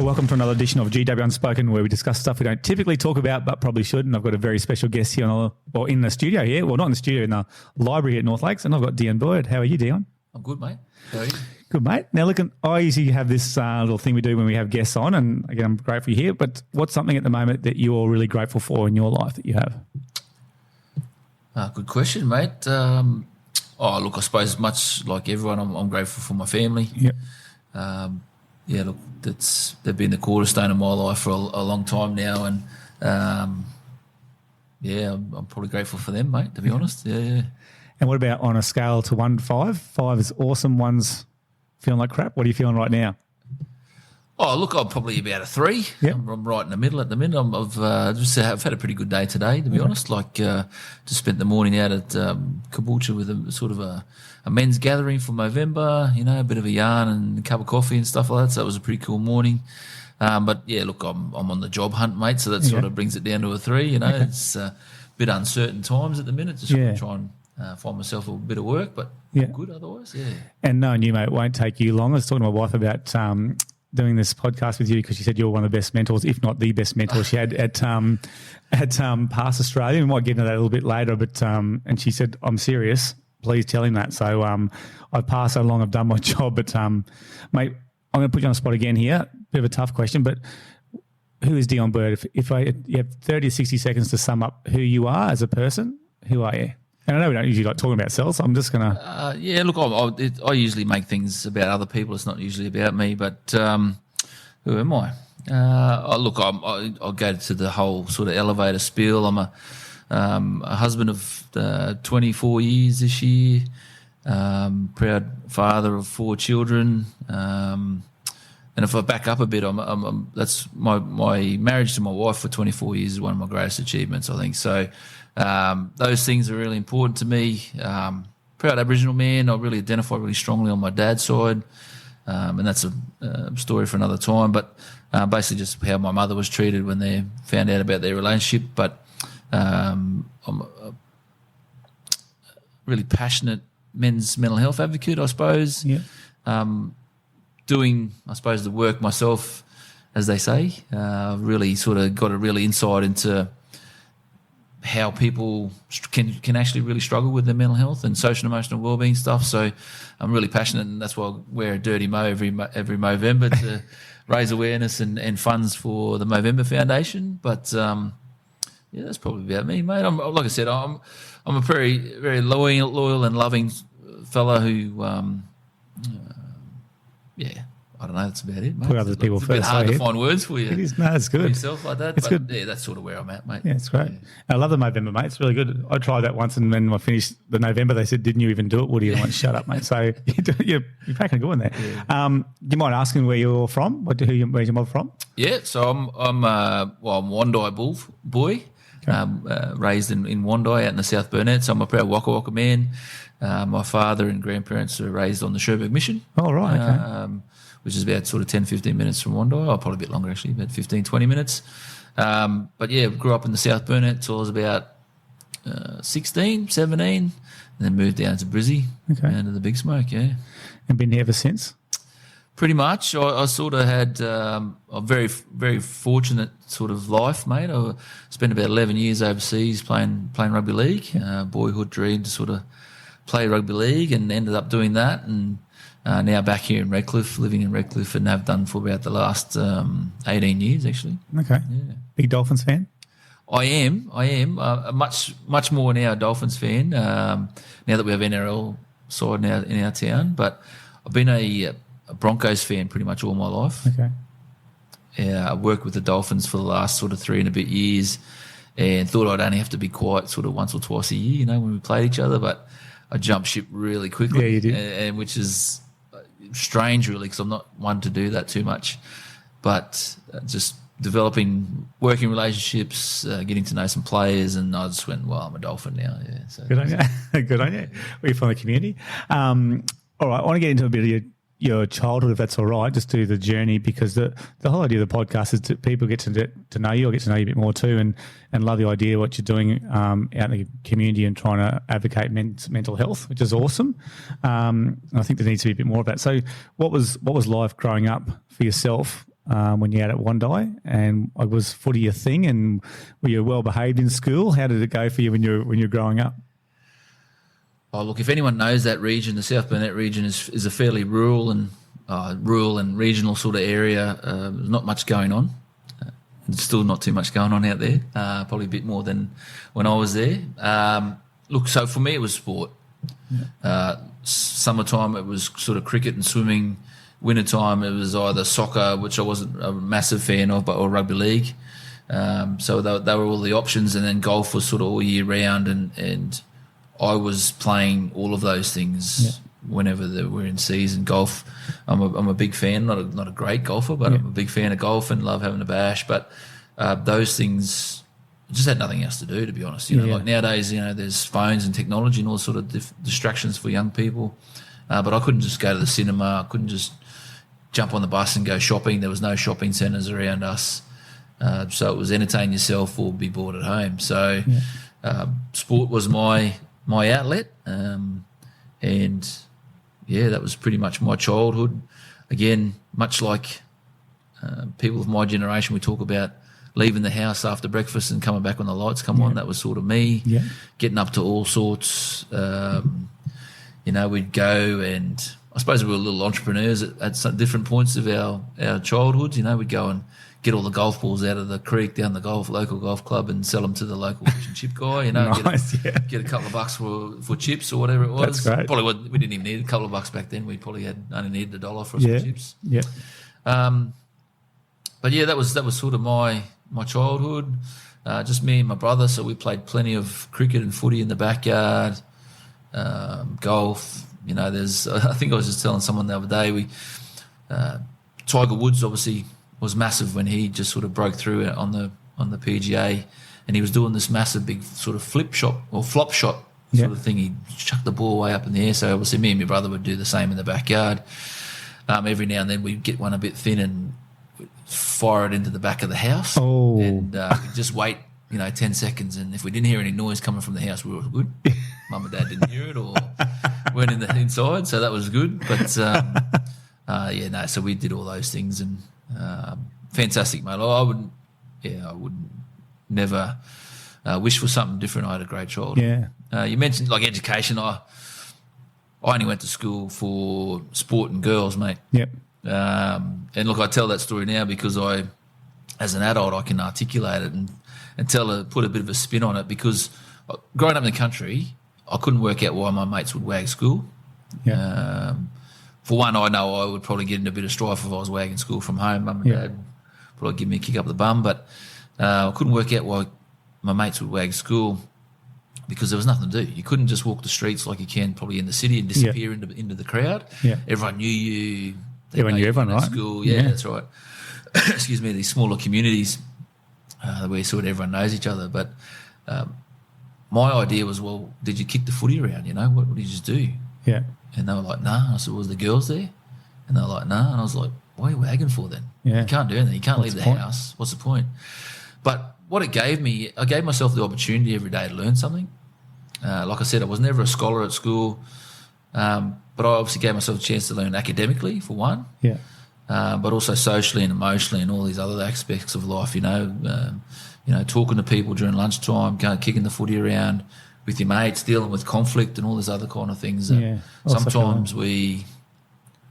Well, welcome to another edition of GW Unspoken, where we discuss stuff we don't typically talk about but probably should. And I've got a very special guest here in the studio here. Well, not in the studio, in the library at North Lakes. And I've got Deon Bird. How are you, Deon? I'm good, mate. How are you? Good, mate. Now, look, I usually have this little thing we do when we have guests on, and again, I'm grateful you're here. But what's something at the moment that you're really grateful for in your life that you have? Good question, mate. Look, I suppose much like everyone, I'm grateful for my family. Yep. Look, they've been the cornerstone of my life for a long time now, and I'm probably grateful for them, mate. To be honest, yeah. And what about on a scale to 1 to 5? 5 is awesome. 1's feeling like crap. What are you feeling right now? Oh, look, I'm probably about a 3. Yep. I'm right in the middle at the minute. I've had a pretty good day today, to be honest. Like, just spent the morning out at Caboolture with a sort of a men's gathering for Movember, a bit of a yarn and a cup of coffee and stuff like that. So it was a pretty cool morning. But yeah, look, I'm on the job hunt, mate. So that sort of brings it down to a 3. Okay. It's a bit uncertain times at the minute. Just try and find myself a bit of work, but good otherwise. Yeah. And knowing you, mate, it won't take you long. I was talking to my wife about doing this podcast with you because she said you're one of the best mentors, if not the best mentor she had at Pass Australia. We might get into that a little bit later, but and she said, I'm serious. Please tell him that. So I've passed so long, I've done my job. But, mate, I'm going to put you on the spot again here. Bit of a tough question, but who is Deon Bird? If you have 30 to 60 seconds to sum up who you are as a person, who are you? And I know we don't usually like talking about ourselves, so I'm just going to... look, I usually make things about other people. It's not usually about me, but who am I? I'll go to the whole sort of elevator spiel. I'm a husband of 24 years this year, proud father of 4 children. And if I back up a bit, that's my marriage to my wife for 24 years is one of my greatest achievements, I think. So those things are really important to me. Proud Aboriginal man. I really identify really strongly on my dad's side, and that's a story for another time. But basically, just how my mother was treated when they found out about their relationship. But I'm a really passionate men's mental health advocate, I suppose. Yeah. Doing, I suppose, the work myself, as they say. Really sort of got a really insight into how people can actually really struggle with their mental health and social and emotional wellbeing stuff. So I'm really passionate, and that's why I wear a dirty Mo every Movember to raise awareness and funds for the Movember Foundation. But that's probably about me, mate. Like I said, I'm a very, very loyal and loving fella who, I don't know. That's about it, mate. Put other people first. It's a bit hard to find words for you. It is. No, it's good. For yourself like that. It's good. Yeah, that's sort of where I'm at, mate. Yeah, it's great. I love the Movember, mate. It's really good. I tried that once, and when I finished the November, they said, "Didn't you even do it, Woody?" I'm like, "Shut up, mate." So you're packing a good one there. Yeah. Do you mind asking where you're from? Where's your mother from? Yeah, so I'm Wandai boy. Okay. Raised in Wandai out in the South Burnett. So I'm a proud Waka Waka man. My father and grandparents were raised on the Sherbrooke Mission. Oh, right. Okay. Which is about sort of 10, 15 minutes from Wandai, or probably a bit longer actually, about 15, 20 minutes. But yeah, grew up in the South Burnett till I was about 16, 17, and then moved down to Brizzy, down to the Big Smoke, yeah. And been here ever since? Pretty much. I sort of had a very, very fortunate sort of life, mate. I spent about 11 years overseas playing rugby league. Boyhood dream to sort of play rugby league, and ended up doing that, and now back here in Redcliffe, living in Redcliffe, and have done for about the last 18 years, actually. Okay. Yeah. Big Dolphins fan? I am. Much more now a Dolphins fan, now that we have NRL side now in our town. But I've been a Broncos fan pretty much all my life. Okay. Yeah, I worked with the Dolphins for the last sort of 3 and a bit years, and thought I'd only have to be quiet sort of once or twice a year, when we played each other. But I jumped ship really quickly. Yeah, you did. And which is strange, really, because I'm not one to do that too much. But just developing working relationships, getting to know some players, and I just went, well, I'm a Dolphin now. Yeah, so good on you. Good on you. We're from the community. All right, I want to get into a bit of your childhood, if that's all right, just do the journey, because the whole idea of the podcast is that people get to know you, or get to know you a bit more too, and love the idea of what you're doing out in the community and trying to advocate mental health, which is awesome. I think there needs to be a bit more of that. So what was life growing up for yourself when you're out at Wondai, and was footy a thing, and were you well behaved in school? How did it go for you when you're growing up? Oh, look, if anyone knows that region, the South Burnett region is a fairly rural and regional sort of area. There's not much going on. There's still not too much going on out there, probably a bit more than when I was there. Look, so for me it was sport. Summertime it was sort of cricket and swimming. Wintertime it was either soccer, which I wasn't a massive fan of, or rugby league. So they were all the options, and then golf was sort of all year round, and I was playing all of those things whenever we're in season. Golf, I'm a big fan, not a great golfer, but I'm a big fan of golf and love having a bash. But those things just had nothing else to do, to be honest. Like nowadays, there's phones and technology and all sort of distractions for young people. But I couldn't just go to the cinema. I couldn't just jump on the bus and go shopping. There was no shopping centres around us. So it was entertain yourself or be bored at home. So sport was my outlet. And that was pretty much my childhood. Again, much like people of my generation, we talk about leaving the house after breakfast and coming back when the lights come on. That was sort of me. Getting up to all sorts. We'd go, and I suppose we were little entrepreneurs at some different points of our childhoods. We'd go and get all the golf balls out of the creek down the local golf club and sell them to the local fish and chip guy. Nice, get a couple of bucks for chips or whatever it was. That's great. We didn't even need a couple of bucks back then. We probably only needed $1 for some chips. Yeah. But that was sort of my childhood. Just me and my brother. So we played plenty of cricket and footy in the backyard. Golf. I think I was just telling someone the other day. Tiger Woods obviously was massive when he just sort of broke through on the PGA, and he was doing this massive big sort of flop shot sort of thing. He chucked the ball way up in the air. So obviously me and my brother would do the same in the backyard. Every now and then we'd get one a bit thin and fire it into the back of the house. And we'd just wait 10 seconds, and if we didn't hear any noise coming from the house, we were good. Mum and Dad didn't hear it or weren't inside, so that was good. But so we did all those things, and fantastic, mate. I would never wish for something different. I had a great childhood. You mentioned like education. I only went to school for sport and girls, mate. And look, I tell that story now because as an adult, I can articulate it and put a bit of a spin on it, because growing up in the country, I couldn't work out why my mates would wag school. For one, I know I would probably get in a bit of strife if I was wagging school from home. Mum and Dad probably give me a kick up the bum, but I couldn't work out why my mates would wag school, because there was nothing to do. You couldn't just walk the streets like you can probably in the city and disappear into the crowd. Everyone knew you. Everyone knew everyone, right? School. Yeah, that's right. Excuse me, these smaller communities where sort of everyone knows each other. But my idea was, well, did you kick the footy around? What did you just do? And they were like, nah. And I said, was the girls there? And they were like, nah. And I was like, what are you wagging for then? You can't do anything. You can't leave the house. What's the point? But what it gave me, I gave myself the opportunity every day to learn something. Like I said, I was never a scholar at school, but I obviously gave myself a chance to learn academically, for one. But also socially and emotionally and all these other aspects of life, talking to people during lunchtime, kicking the footy around with your mates, dealing with conflict and all these other kind of things that sometimes we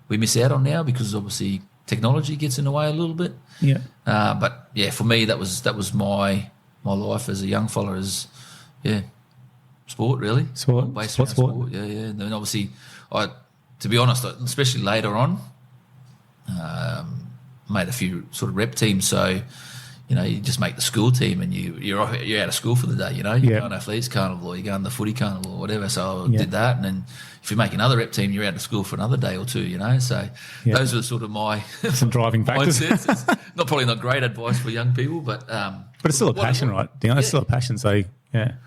miss out on now, because obviously technology gets in the way a little bit. But for me, that was my life as a young fella, is sport, really. Sport. Yeah. And then obviously, to be honest, especially later on, made a few sort of rep teams. So, you just make the school team and you're out of school for the day. You're going athletes carnival, or you're going the footy carnival or whatever. So I did that, and then if you make another rep team, you're out of school for another day or two. So those are sort of my some driving factors. It's probably not great advice for young people, but it's still a passion, right? It's still a passion. So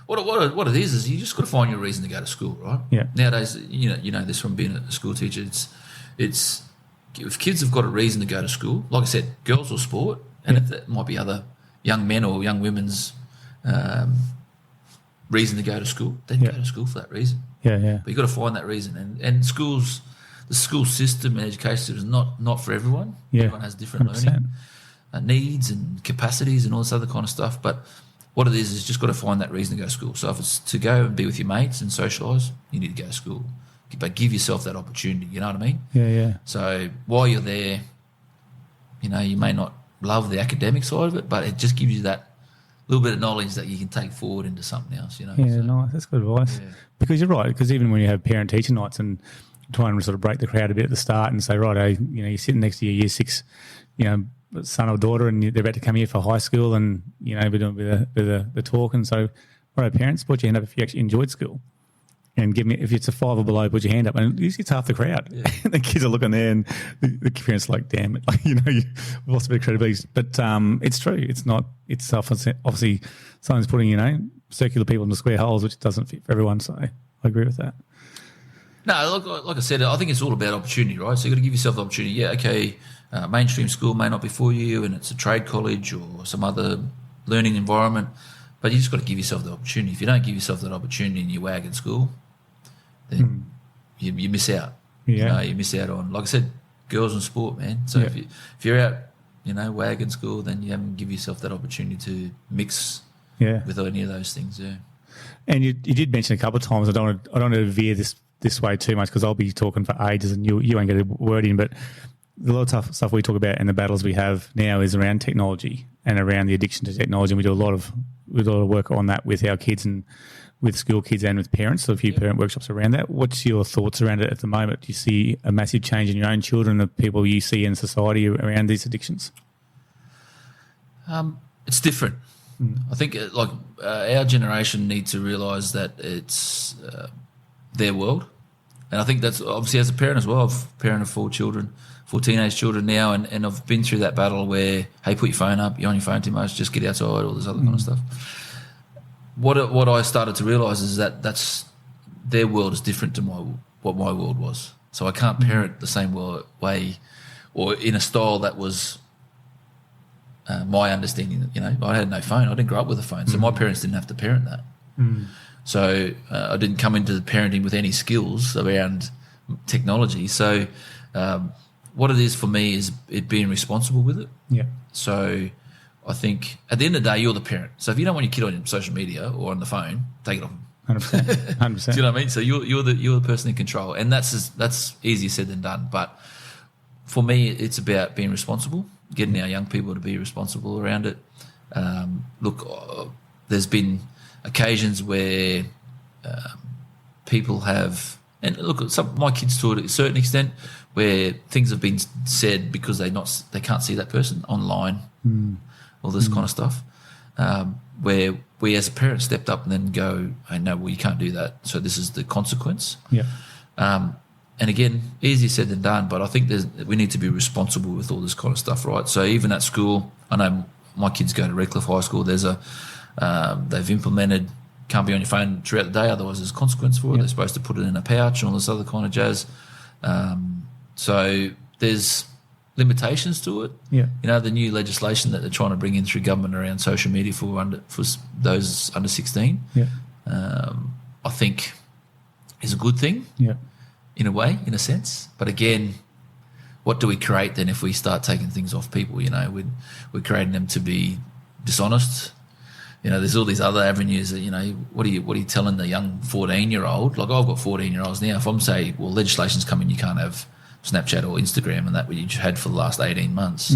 what it is you just got to find your reason to go to school, right? Nowadays, you know this from being a school teacher. It's if kids have got a reason to go to school, like I said, girls or sport. And if that might be other young men or young women's reason to go to school, then go to school for that reason. But you've got to find that reason. And schools, the school system and education system is not for everyone. Yeah, everyone has different 100%. learning needs and capacities and all this other kind of stuff. But what it is just got to find that reason to go to school. So if it's to go and be with your mates and socialise, you need to go to school. But give yourself that opportunity, you know what I mean? Yeah. So while you're there, you know, you may not love the academic side of it, but it just gives you that little bit of knowledge that you can take forward into something else, you know. Yeah, nice. That's good advice. Yeah. Because you're right, because even when you have parent-teacher nights and try and sort of break the crowd a bit at the start and say, right, you know, you're sitting next to your year 6, you know, son or daughter and they're about to come here for high school and, you know, we're doing a bit of the talk. And so, right, parents, put your hand up if you actually enjoyed school. And give me, if it's a 5 or below, put your hand up. And usually it's half the crowd. Yeah. The kids are looking there and the parents are like, damn it, like, you know, you've lost a bit of credibility. But it's true. It's not, it's obviously someone's putting, you know, circular people into square holes, which doesn't fit for everyone. So I agree with that. No, like I said, I think it's all about opportunity, right? So you've got to give yourself the opportunity. Yeah, okay, mainstream school may not be for you and it's a trade college or some other learning environment, but you just got to give yourself the opportunity. If you don't give yourself that opportunity in your wagon school, then you miss out. Yeah. You know, you miss out on, like I said, girls in sport, man. So if you're out, you know, wagon school, then you haven't give yourself that opportunity to mix with any of those things. Yeah. And you did mention a couple of times. I don't want to veer this way too much because I'll be talking for ages and you won't get a word in. But a lot of tough stuff we talk about and the battles we have now is around technology and around the addiction to technology. And we do a lot of work on that with our kids and with school kids and with parents. So a few parent workshops around that. What's your thoughts around it at the moment? Do you see a massive change in your own children, the people you see in society around these addictions? It's different. I think our generation need to realise that it's their world. And I think that's obviously as a parent as well. I've parented 4 teenage children now, and I've been through that battle where, hey, put your phone up, you're on your phone too much, just get outside, all this other kind of stuff. What I started to realise is that that's their world is different to what my world was. So I can't parent the same way or in a style that was my understanding. You know, I had no phone. I didn't grow up with a phone, so my parents didn't have to parent that. So I didn't come into the parenting with any skills around technology. So what it is for me is it being responsible with it. Yeah. So I think at the end of the day, you're the parent. So if you don't want your kid on social media or on the phone, take it off them. 100%. Do you know what I mean? So you're the person in control, and that's easier said than done. But for me, it's about being responsible, getting our young people to be responsible around it. There's been occasions where people have, and look, my kids to a certain extent, where things have been said because they can't see that person online, all this kind of stuff, where we as a parent stepped up and then go, hey, no, well, you can't do that. So this is the consequence. Yeah. And again, easier said than done, but I think we need to be responsible with all this kind of stuff, right? So even at school, I know my kids go to Redcliffe High School. There's they've implemented can't be on your phone throughout the day, otherwise there's a consequence for it. They're supposed to put it in a pouch and all this other kind of jazz. So there's limitations to it. Yeah. You know, the new legislation that they're trying to bring in through government around social media for those under 16, I think is a good thing. Yeah. In a way, in a sense. But again, what do we create then if we start taking things off people? You know, we're creating them to be dishonest. You know, there's all these other avenues that, you know, what are you telling the young 14-year-old? Like, I've got 14-year-olds now. If I'm saying, well, legislation's coming, you can't have Snapchat or Instagram and that what you had for the last 18 months.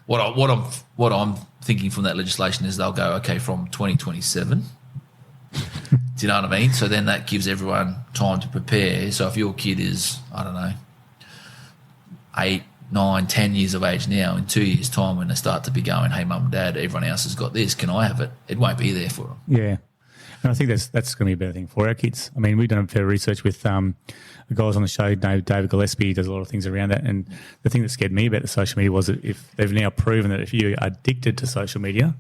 What I'm thinking from that legislation is they'll go, okay, from 2027. Do you know what I mean? So then that gives everyone time to prepare. So if your kid is, I don't know, 8, 9, 10 years of age now, in 2 years' time when they start to be going, hey, mum and dad, everyone else has got this, can I have it? It won't be there for them. Yeah. And I think that's going to be a better thing for our kids. I mean, we've done a bit of research with the guys on the show, David Gillespie does a lot of things around that. And the thing that scared me about the social media was that if they've now proven that if you're addicted to social media,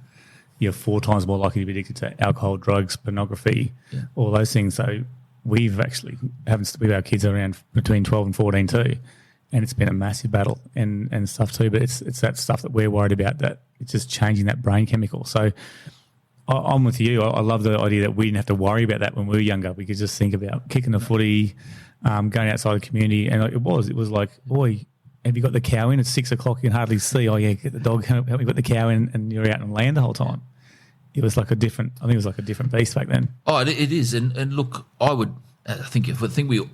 you're 4 times more likely to be addicted to alcohol, drugs, pornography, all those things. So we've actually with our kids around between 12 and 14 too, and it's been a massive battle and stuff too. But it's that stuff that we're worried about, that it's just changing that brain chemical. So I'm with you. I love the idea that we didn't have to worry about that when we were younger. We could just think about kicking the footy, going outside the community, and it was like, boy, have you got the cow in? It's 6 o'clock. You can hardly see. Oh yeah, get the dog. Help me put the cow in, and you're out on land the whole time. It was like a different. I think it was like a different beast back then. Oh, it is. And look, I think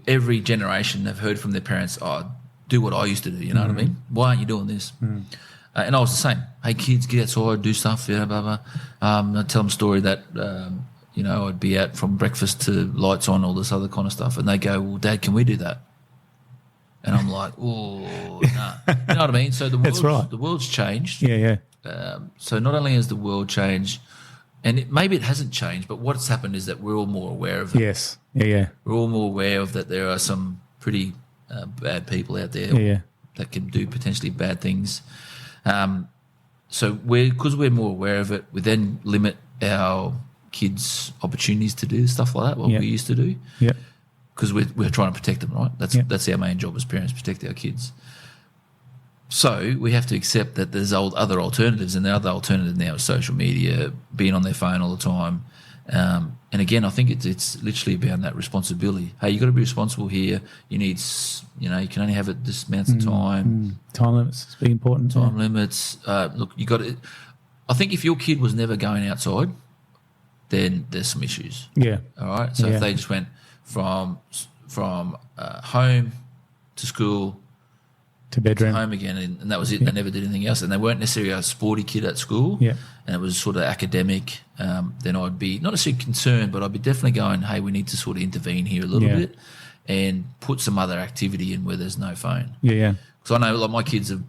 every generation have heard from their parents, oh, do what I used to do. You know what I mean? Why aren't you doing this? And I was the same. Hey, kids, get outside, do stuff. Yeah, blah blah. I tell them a story that I'd be out from breakfast to lights on, all this other kind of stuff, and they go, "Well, Dad, can we do that?" And I'm like, "Oh, nah." You know what I mean? So the world's changed. Yeah. So not only has the world changed, and maybe it hasn't changed, but what's happened is that we're all more aware of it. Yes. Yeah. We're all more aware of that there are some pretty bad people out there that can do potentially bad things. So because we're more aware of it, we then limit our kids' opportunities to do stuff like that, what we used to do. Yeah. Because we're trying to protect them, right? That's our main job as parents, protect our kids. So we have to accept that there's other alternatives, and the other alternative now is social media, being on their phone all the time. And again, I think it's literally about that responsibility. Hey, you got to be responsible here. You need, you can only have it this amount of time. Time limits is very important. Time limits. Look, you got to. I think if your kid was never going outside, then there's some issues. Yeah. All right. So if they just went from home to school to bedroom, home again, and that was it. They never did anything else, and they weren't necessarily a sporty kid at school. Yeah. And it was sort of academic. Then I'd be not necessarily concerned, but I'd be definitely going, hey, we need to sort of intervene here a little bit and put some other activity in where there's no phone. Yeah. Because I know, like my kids are,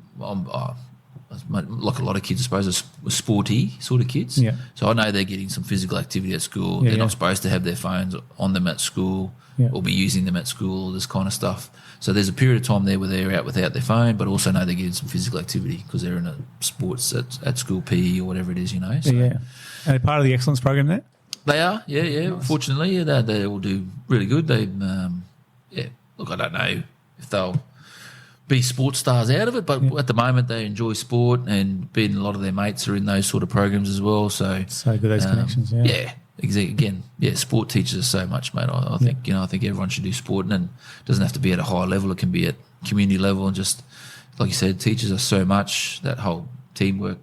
like a lot of kids, I suppose, are sporty sort of kids. Yeah. So I know they're getting some physical activity at school. They're not supposed to have their phones on them at school or be using them at school, this kind of stuff. So there's a period of time there where they're out without their phone, but also know they're getting some physical activity because they're in a sports at school PE or whatever it is, So, And they're part of the excellence program there? They are, yeah. Nice. Fortunately, they all do really good. They, look, I don't know if they'll be sports stars out of it, but at the moment they enjoy sport, and a lot of their mates are in those sort of programs as well. So good, those connections, Again, sport teaches us so much, mate. I think I think everyone should do sport, and it doesn't have to be at a high level. It can be at community level, and just like you said, it teaches us so much. That whole teamwork,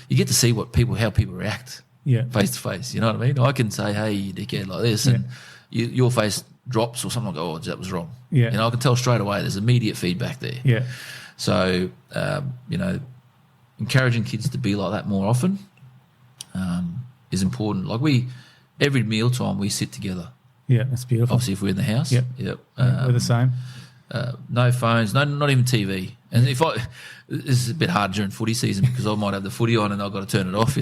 you get to see how people react, face to face. You know what I mean? I can say, "Hey, you dickhead," like this, and your face drops or something like, "Oh, that was wrong." I can tell straight away. There's immediate feedback there. Yeah. So encouraging kids to be like that more often is important. Like every mealtime we sit together. Yeah, that's beautiful. Obviously, if we're in the house. Yep. We're the same. No phones, not even TV. And this is a bit hard during footy season because I might have the footy on and I've got to turn it off, So,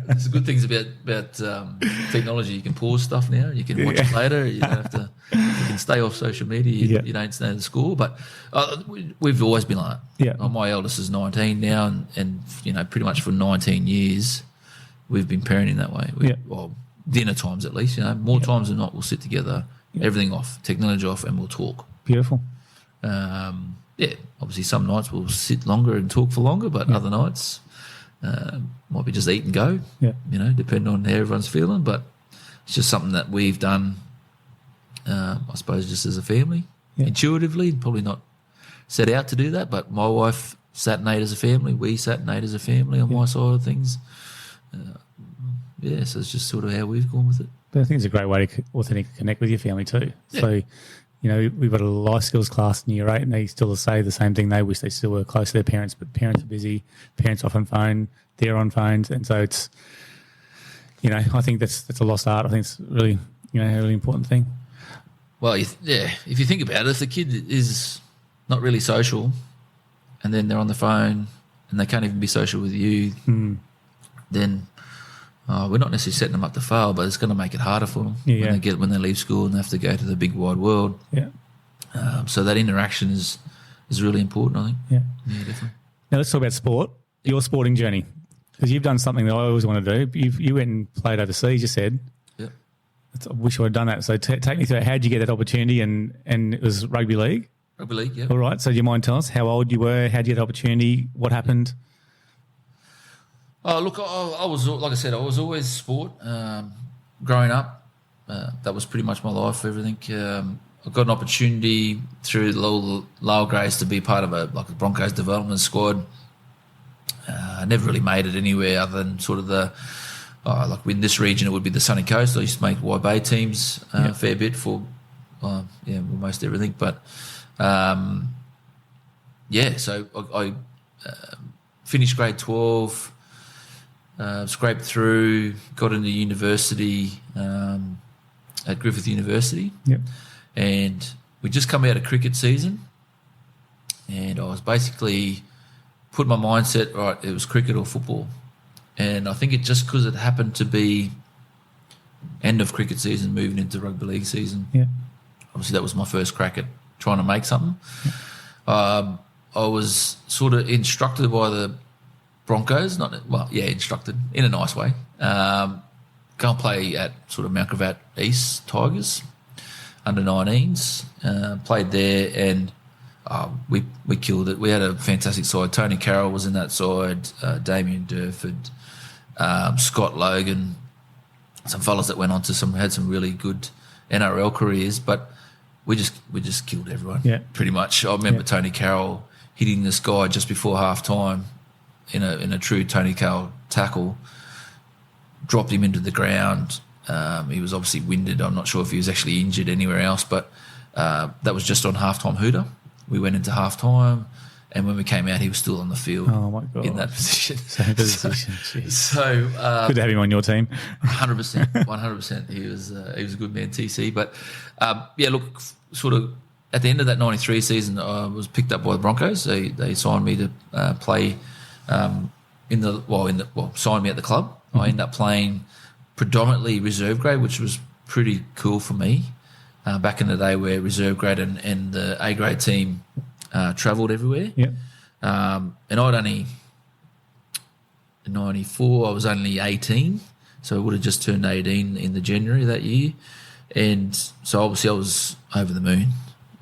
there's good things about technology. You can pause stuff now. You can watch it later. You don't have to. You can stay off social media. You don't know the score. But we've always been like that. Yeah. My eldest is 19 now, and pretty much for 19 years we've been parenting that way. Well, dinner times at least. More times than not, we'll sit together. Everything off, technology off, and we'll talk. Beautiful. Obviously some nights we'll sit longer and talk for longer, but other nights might be just eat and go, depending on how everyone's feeling. But it's just something that we've done, I suppose, just as a family, intuitively, probably not set out to do that, but my wife sat and ate as a family, we sat and ate as a family on my side of things. So it's just sort of how we've gone with it. But I think it's a great way to authentically connect with your family too. Yeah. So, we've got a life skills class in Year 8, and they still say the same thing. They wish they still were close to their parents, but parents are busy. Parents often phone. They're on phones, and so it's, I think that's a lost art. I think it's really, a really important thing. Well, if you think about it, if the kid is not really social, and then they're on the phone, and they can't even be social with you, then we're not necessarily setting them up to fail, but it's going to make it harder for them when they leave school and they have to go to the big wide world. Yeah. So that interaction is really important, I think. Yeah. Yeah, definitely. Now let's talk about sport. Your sporting journey, because you've done something that I always want to do. You went and played overseas. You said. Yeah. I wish I had done that. So take me through. How did you get that opportunity? And it was rugby league. Rugby league. Yeah. All right. So do you mind telling us how old you were? How did you get the opportunity? What happened? Oh, look, I was, like I said, I was always sport. Growing up, that was pretty much my life. Everything. I got an opportunity through the lower grades to be part of a Broncos development squad. I never really made it anywhere other than sort of in this region it would be the Sunny Coast. I used to make Wide Bay teams a fair bit for almost everything. But so I finished grade 12, scraped through, got into university at Griffith University. Yep. And we just come out of cricket season, and I was basically put my mindset, right, it was cricket or football. And I think it just because it happened to be end of cricket season, moving into rugby league season. Yeah. Obviously, that was my first crack at trying to make something. I was sort of instructed by the Broncos, instructed in a nice way. Go and play at sort of Mount Gravatt East Tigers, under 19s. Played there, and we killed it. We had a fantastic side. Tony Carroll was in that side, Damien Durford, Scott Logan, some fellas that went on to had some really good NRL careers, but we just killed everyone. Yeah. Pretty much. I remember Tony Carroll hitting this guy just before half time in a true Tony Carroll tackle, dropped him into the ground. He was obviously winded. I'm not sure if he was actually injured anywhere else, but that was just on halftime hooter. We went into halftime, and when we came out, he was still on the field. Oh my God. In that position. Same position. Jeez. So good to have him on your team. 100%. He was a good man, TC. But sort of at the end of that 93 season, I was picked up by the Broncos. They signed me to play signed me at the club. Mm-hmm. I ended up playing predominantly reserve grade, which was pretty cool for me. Back in the day where reserve grade and the A grade team travelled everywhere. Yeah. And I'd only, in 94, I was only 18. So I would have just turned 18 in the January that year. And so obviously I was over the moon.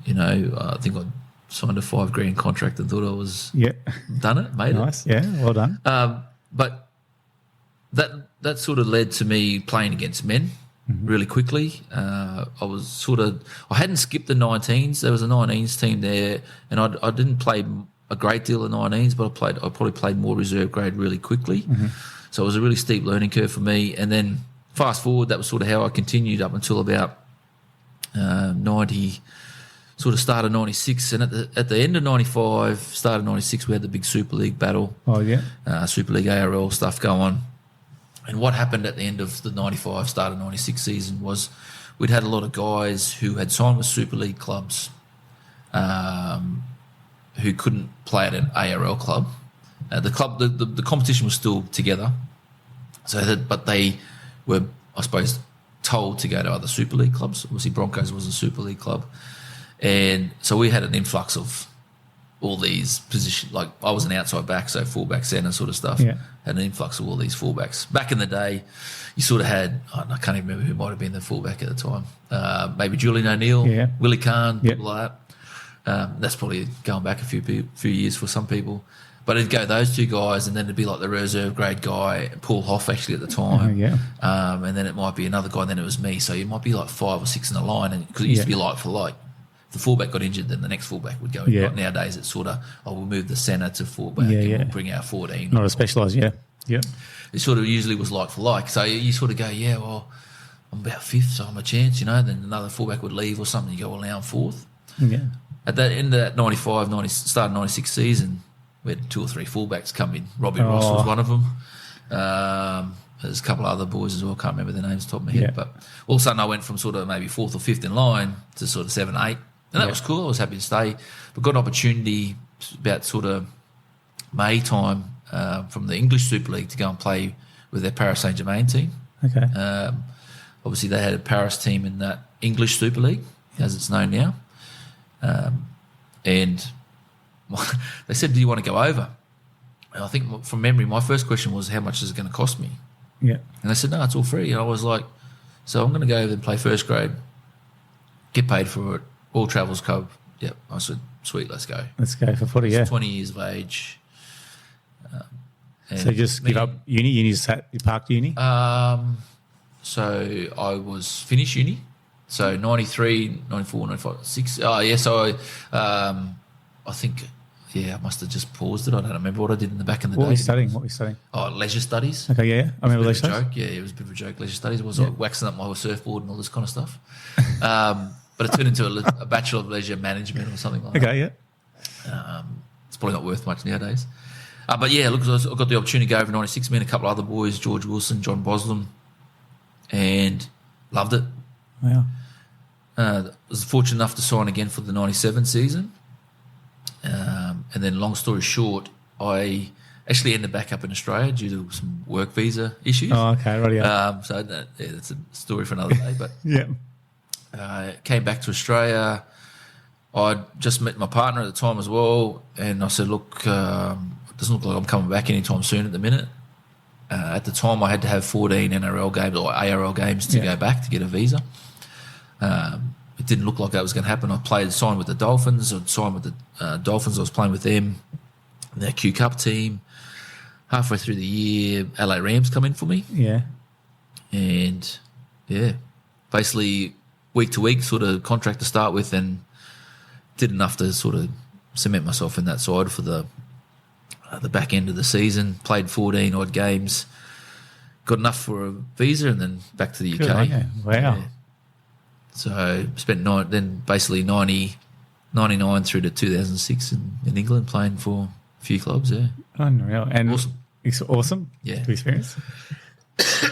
I think I signed a $5,000 contract and thought I was done it, made nice. it. Yeah, well done. But that sort of led to me playing against men really quickly. I hadn't skipped the 19s. There was a 19s team there, and I didn't play a great deal of 19s, but I probably played more reserve grade really quickly. Mm-hmm. So it was a really steep learning curve for me. And then fast forward, that was sort of how I continued up until about 90. Sort of started 96, and at the end of 95, started 96, we had the big Super League battle. Oh, yeah. Super League ARL stuff going. And what happened at the end of the 95, start of 96 season was we'd had a lot of guys who had signed with Super League clubs who couldn't play at an ARL club. The competition was still together, but they were, I suppose, told to go to other Super League clubs. Obviously, Broncos was a Super League club. And so we had an influx of all these positions. Like I was an outside back, so fullback, centre sort of stuff. Yeah. Had an influx of all these fullbacks. Back in the day, you sort of had, I can't even remember who might have been the fullback at the time. Maybe Julian O'Neill, Willie Kahn, people like that. That's probably going back a few years for some people. But it'd go those two guys, and then it'd be like the reserve grade guy, Paul Hoff actually at the time. And then it might be another guy, and then it was me. So you might be like 5 or 6 in the line, and because it used to be like for like. If the fullback got injured, then the next fullback would go in. Like nowadays, it's sort of, we'll move the centre to fullback and we'll bring our 14. Not a specialised, yeah. It sort of usually was like for like. So you sort of go, I'm about 5th, so I'm a chance, Then another fullback would leave or something. You go, well, now I'm 4th. Yeah. At the end of that 95, start of 96 season, we had 2 or 3 fullbacks come in. Robbie Ross was one of them. There's a couple of other boys as well. Can't remember their names top of my head. But all of a sudden I went from sort of maybe 4th or 5th in line to sort of 7, 8. And that was cool. I was happy to stay. But got an opportunity about sort of May time from the English Super League to go and play with their Paris Saint-Germain team. Okay. Obviously, they had a Paris team in that English Super League, as it's known now. And they said, do you want to go over? And I think from memory, my first question was, how much is it going to cost me? Yeah. And they said, no, it's all free. And I was like, so I'm going to go over and play first grade, get paid for it, all travels covered. Yep. I said, sweet, let's go. Let's go for footy, yeah. 20 years of age. So you just give up uni? You parked uni? So I was finished uni. So 93, 94, 95, 6. Oh, yeah. So I think, I must have just paused it. I don't remember what I did in the back in the day. What were you studying? Oh, leisure studies. Okay, yeah. I remember leisure studies. studies. Yeah, it was a bit of a joke. Leisure studies was like waxing up my surfboard and all this kind of stuff. But it turned into a Bachelor of Leisure Management or something like that. Okay, yeah. It's probably not worth much nowadays. But yeah, look, I got the opportunity to go over 96, me and a couple of other boys, George Wilson, John Boslam, and loved it. Wow. Was fortunate enough to sign again for the 97 season. And then long story short, I actually ended back up in Australia due to some work visa issues. Oh, okay, right, yeah. So that's a story for another day. But yeah. Came back to Australia. I just met my partner at the time as well, and I said, look, it doesn't look like I'm coming back anytime soon at the minute. At the time, I had to have 14 NRL games or ARL games to go back to get a visa. It didn't look like that was going to happen. I signed with the Dolphins. I'd signed with the Dolphins. I was playing with them, their Q Cup team. Halfway through the year, LA Rams come in for me. Yeah. And, basically week to week sort of contract to start with, and did enough to sort of cement myself in that side for the back end of the season. Played 14 odd games, got enough for a visa, and then back to the UK. Good, wow. Yeah. So spent basically 99 through to 2006 in England, playing for a few clubs. Yeah, unreal and awesome. It's awesome. Yeah, to experience.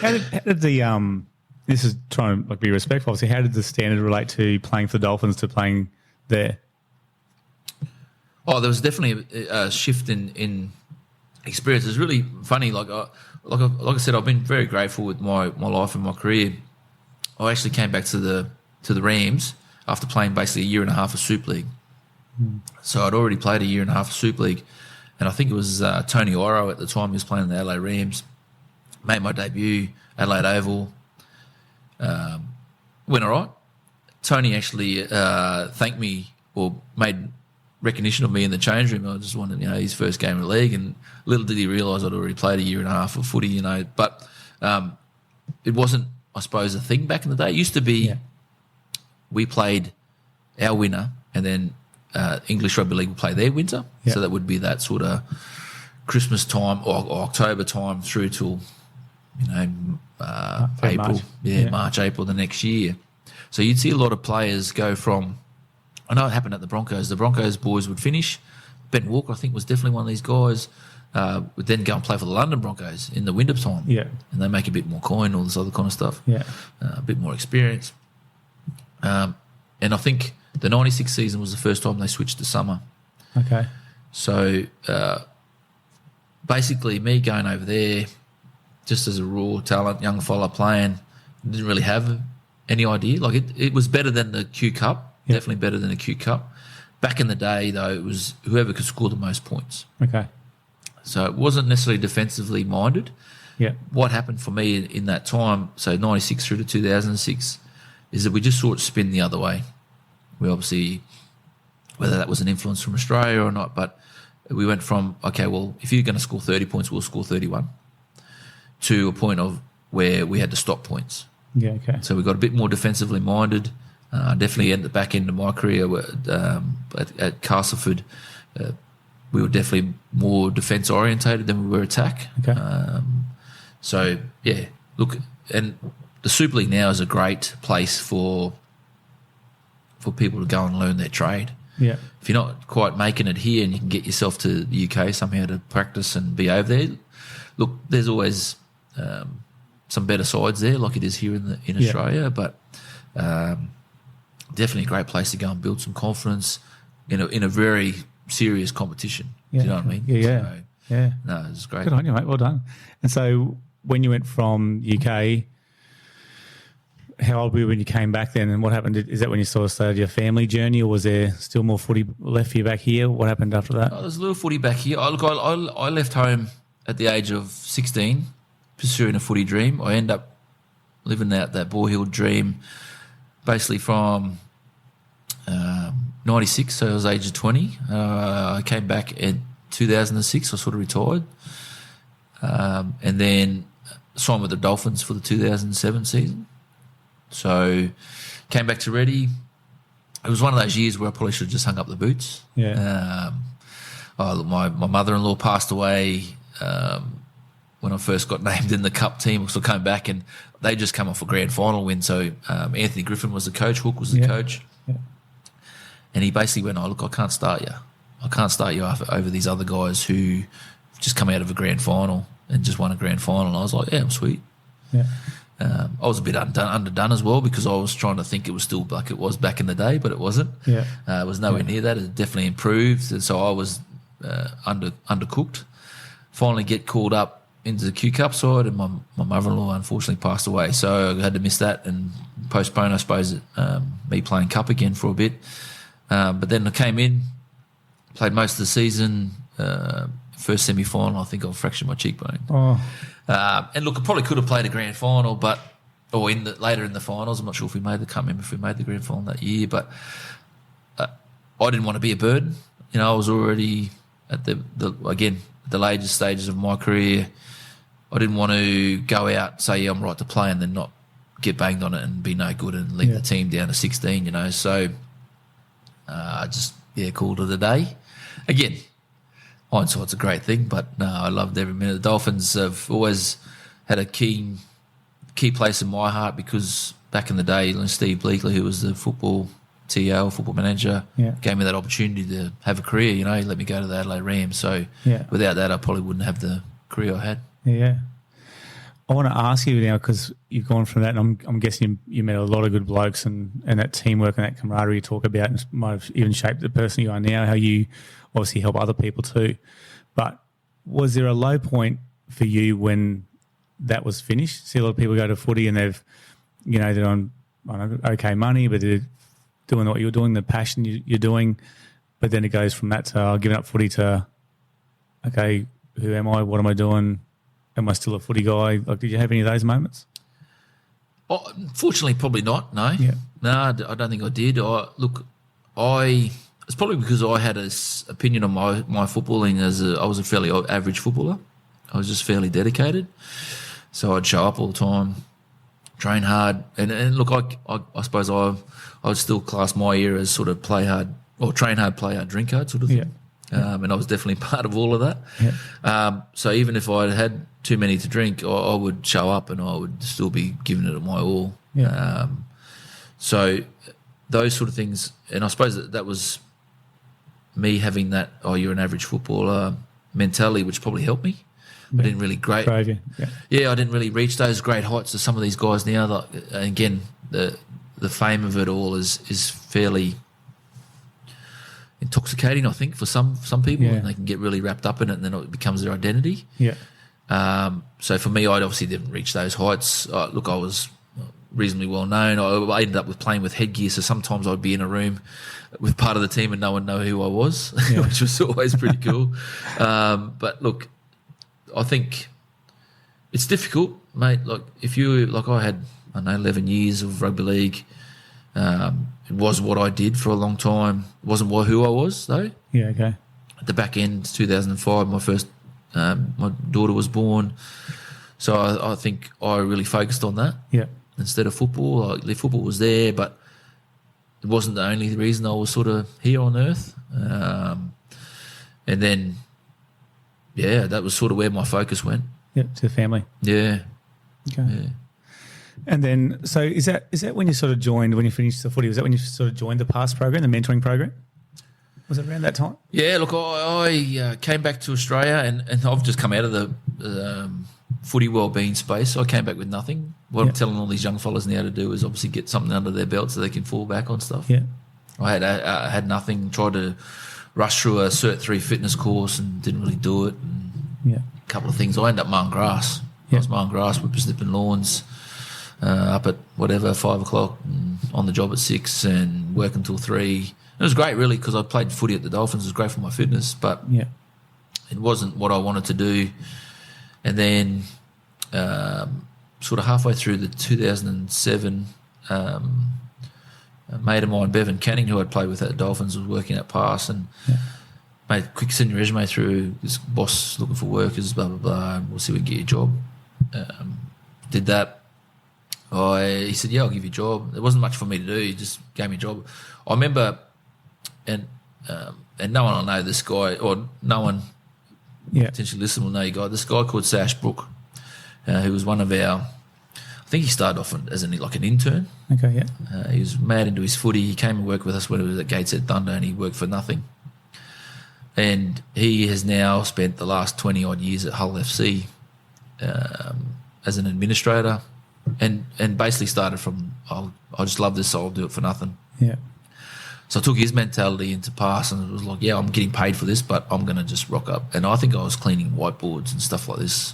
How did the this is trying to be respectful. Obviously, how did the standard relate to playing for the Dolphins to playing there? Oh, there was definitely a shift in experience. It's really funny. Like I said, I've been very grateful with my life and my career. I actually came back to the Rams after playing basically a year and a half of Super League. So I'd already played a year and a half of Super League, and I think it was Tony Oro at the time. He was playing in the LA Rams. Made my debut, Adelaide Oval. Went all right. Tony actually thanked me or made recognition of me in the change room. I just wanted, his first game in the league, and little did he realise I'd already played a year and a half of footy, But it wasn't, I suppose, a thing back in the day. It used to be we played our winter, and then English Rugby League would play their winter. So that would be that sort of Christmas time or October time through till, April. March. March, April the next year. So you'd see a lot of players go from, I know it happened at the Broncos. The Broncos boys would finish. Ben Walker, I think, was definitely one of these guys. Would then go and play for the London Broncos in the winter time. Yeah. And they make a bit more coin, all this other kind of stuff. Yeah. A bit more experience. And I think the 96 season was the first time they switched to summer. Okay. So basically me going over there just as a raw talent, young fella playing, didn't really have any idea. Like it was better than the Q Cup, definitely better than the Q Cup. Back in the day, though, it was whoever could score the most points. Okay. So it wasn't necessarily defensively minded. Yeah. What happened for me in that time, so 96 through to 2006, is that we just saw it spin the other way. We obviously, whether that was an influence from Australia or not, but we went from, okay, well, if you're going to score 30 points, we'll score 31, to a point of where we had to stop points. Yeah, okay. So we got a bit more defensively minded. Definitely at the back end of my career at Castleford, we were definitely more defence orientated than we were attack. Okay. So yeah, look, and the Super League now is a great place for people to go and learn their trade. Yeah. If you're not quite making it here and you can get yourself to the UK somehow to practice and be over there, look, there's always some better sides there, like it is here in Australia, but definitely a great place to go and build some confidence in a very serious competition. Yeah. Do you know what I mean? Yeah. So, no, it's great. Good on you, mate. Well done. And so when you went from UK, how old were you when you came back then, and what happened? Is that when you sort of started your family journey, or was there still more footy left for you back here? What happened after that? Oh, there's a little footy back here. I left home at the age of 16, pursuing a footy dream. I ended up living out that Boar Hill dream basically from 96, so I was age of 20. I came back in 2006. I sort of retired. And then signed with the Dolphins for the 2007 season. So came back to Reddy. It was one of those years where I probably should have just hung up the boots. Yeah. My mother-in-law passed away when I first got named in the Cup team. So I came back and they just come off a grand final win. So Anthony Griffin was the coach, Hook was the coach. Yeah. And he basically went, "Oh, look, I can't start you. I can't start you over these other guys who just come out of a grand final and just won a grand final." And I was like, "Yeah, I'm sweet." Yeah. I was a bit underdone as well because I was trying to think it was still like it was back in the day, but it wasn't. Yeah. It was nowhere near that. It definitely improved. And so I was undercooked. Finally get called up into the Q Cup side, and my mother-in-law unfortunately passed away. So I had to miss that and postpone, I suppose, me playing Cup again for a bit. But then I came in, played most of the season. First semi-final, I think I fractured my cheekbone. Oh. And look, I probably could have played a grand final, or later in the finals. I'm not sure if can't remember if we made the grand final that year, but I didn't want to be a burden. You know, I was already at the latest stages of my career. I didn't want to go out and say, yeah, I'm right to play, and then not get banged on it and be no good and lead the team down to 16, you know. So I just, called it a day. Again, hindsight's a great thing, but no, I loved every minute. The Dolphins have always had a key place in my heart because back in the day, Steve Bleakley, who was the football TO, football manager, gave me that opportunity to have a career. You know, he let me go to the Adelaide Rams. So without that, I probably wouldn't have the career I had. Yeah. I want to ask you now, because you've gone from that, and I'm guessing you met a lot of good blokes, and that teamwork and that camaraderie you talk about and might have even shaped the person you are now, how you obviously help other people too. But was there a low point for you when that was finished? See a lot of people go to footy and they're on okay money, but they're doing what you're doing, the passion you're doing, but then it goes from that to giving up footy to, okay, who am I? What am I doing? Am I still a footy guy? Like, did you have any of those moments? Oh, unfortunately, probably not. No, no, I don't think I did. It's probably because I had an opinion on my footballing I was a fairly average footballer. I was just fairly dedicated, so I'd show up all the time, train hard, and look, I suppose I would still class my era as sort of play hard or train hard, play hard, drink hard sort of thing. And I was definitely part of all of that. So even if I had too many to drink, I would show up and I would still be giving it my all. So those sort of things, and I suppose that was me having that, you're an average footballer mentality, which probably helped me. I didn't really I didn't really reach those great heights of some of these guys now. Like, again, the fame of it all is fairly intoxicating, I think, for some people, and they can get really wrapped up in it, and then it becomes their identity. So for me, I obviously didn't reach those heights. I was reasonably well known. I ended up with playing with headgear, so sometimes I'd be in a room with part of the team and no one know who I was, which was always pretty cool. But look, I think it's difficult, mate. Like if you, like I had, 11 years of rugby league. It was what I did for a long time. It wasn't who I was, though. Yeah, okay. At the back end, 2005, my daughter was born. So I think I really focused on that. Yeah. Instead of football. Football was there, but it wasn't the only reason I was sort of here on earth. And then, that was sort of where my focus went. Yeah, to the family. Yeah. Okay. Yeah. And then, so is that when you sort of joined, when you finished the footy, was that when you sort of joined the PASS program, the mentoring program? Was it around that time? Yeah, look, I came back to Australia and I've just come out of the footy wellbeing space. I came back with nothing. What I'm telling all these young fellas now to do is obviously get something under their belt so they can fall back on stuff. Yeah. I had nothing, tried to rush through a Cert 3 fitness course and didn't really do it. And a couple of things. I ended up mowing grass. I was mowing grass, whippersnipping lawns. Up at 5 o'clock, and on the job at 6 and working till 3. It was great, really, because I played footy at the Dolphins. It was great for my fitness, but it wasn't what I wanted to do. And then sort of halfway through the 2007, a mate of mine, Bevan Canning, who I'd played with at the Dolphins, was working at PASS and made a quick send your resume through. This boss looking for workers, blah, blah, blah, and we'll see if we can get you a job. did that. He said, yeah, I'll give you a job. There wasn't much for me to do. He just gave me a job. I remember, and no one will know this guy, or no one potentially listen will know you guy. This guy called Sash Brook, who was one of our, I think he started off as an intern. Okay, yeah. He was mad into his footy. He came and worked with us when he was at Gateshead Thunder, and he worked for nothing. And he has now spent the last 20-odd years at Hull FC as an administrator, and basically started from, I just love this, so I'll do it for nothing. Yeah. So I took his mentality into pass, and it was like, yeah, I'm getting paid for this, but I'm going to just rock up. And I think I was cleaning whiteboards and stuff like this,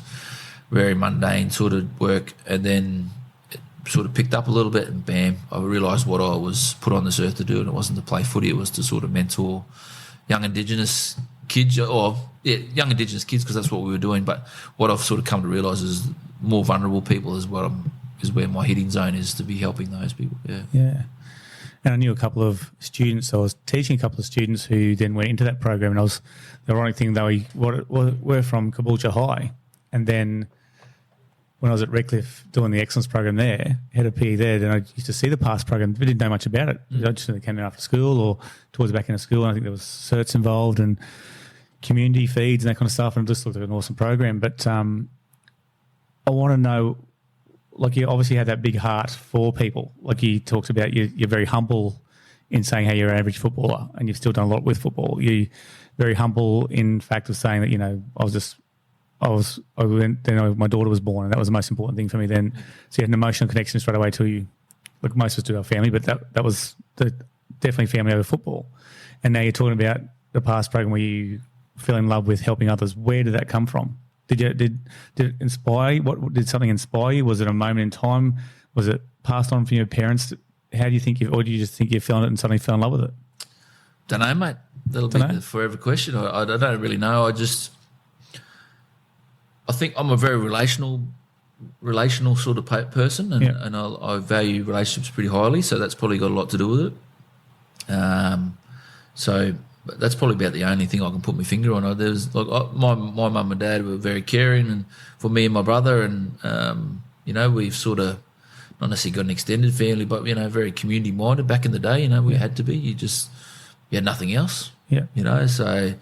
very mundane sort of work. And then it sort of picked up a little bit, and bam, I realised what I was put on this earth to do, and it wasn't to play footy, it was to sort of mentor young Indigenous kids, young Indigenous kids, because that's what we were doing. But what I've sort of come to realise is more vulnerable people is where my hitting zone is, to be helping those people. Yeah. Yeah. And I knew a couple of students. I was teaching a couple of students who then went into that program, and the ironic thing, they were from Caboolture High, and then when I was at Redcliffe doing the excellence program there, head of PE there, then I used to see the PASS program, but didn't know much about it. I just came in after school or towards the back end of school, and I think there was certs involved and community feeds and that kind of stuff, and it just looked like an awesome program. But I want to know, like, you obviously had that big heart for people. Like you talked about, you're very humble in saying how you're an average footballer, and you've still done a lot with football. You're very humble in fact of saying that, you know, my daughter was born, and that was the most important thing for me then. So you had an emotional connection straight away to you. Look, most of us do our family, but that was definitely family over football. And now you're talking about the past program where you fell in love with helping others. Where did that come from? Did it inspire you? What did something inspire you? Was it a moment in time? Was it passed on from your parents? How do you think or do you just think you fell in it and suddenly fell in love with it? Don't know, mate. That'll be the forever question. I don't really know. I think I'm a very relational sort of person, and I value relationships pretty highly. So that's probably got a lot to do with it. So that's probably about the only thing I can put my finger on. There's my mum and dad were very caring, and for me and my brother, and we've sort of not necessarily got an extended family, but very community minded back in the day. We had to be. You had nothing else. Yeah. So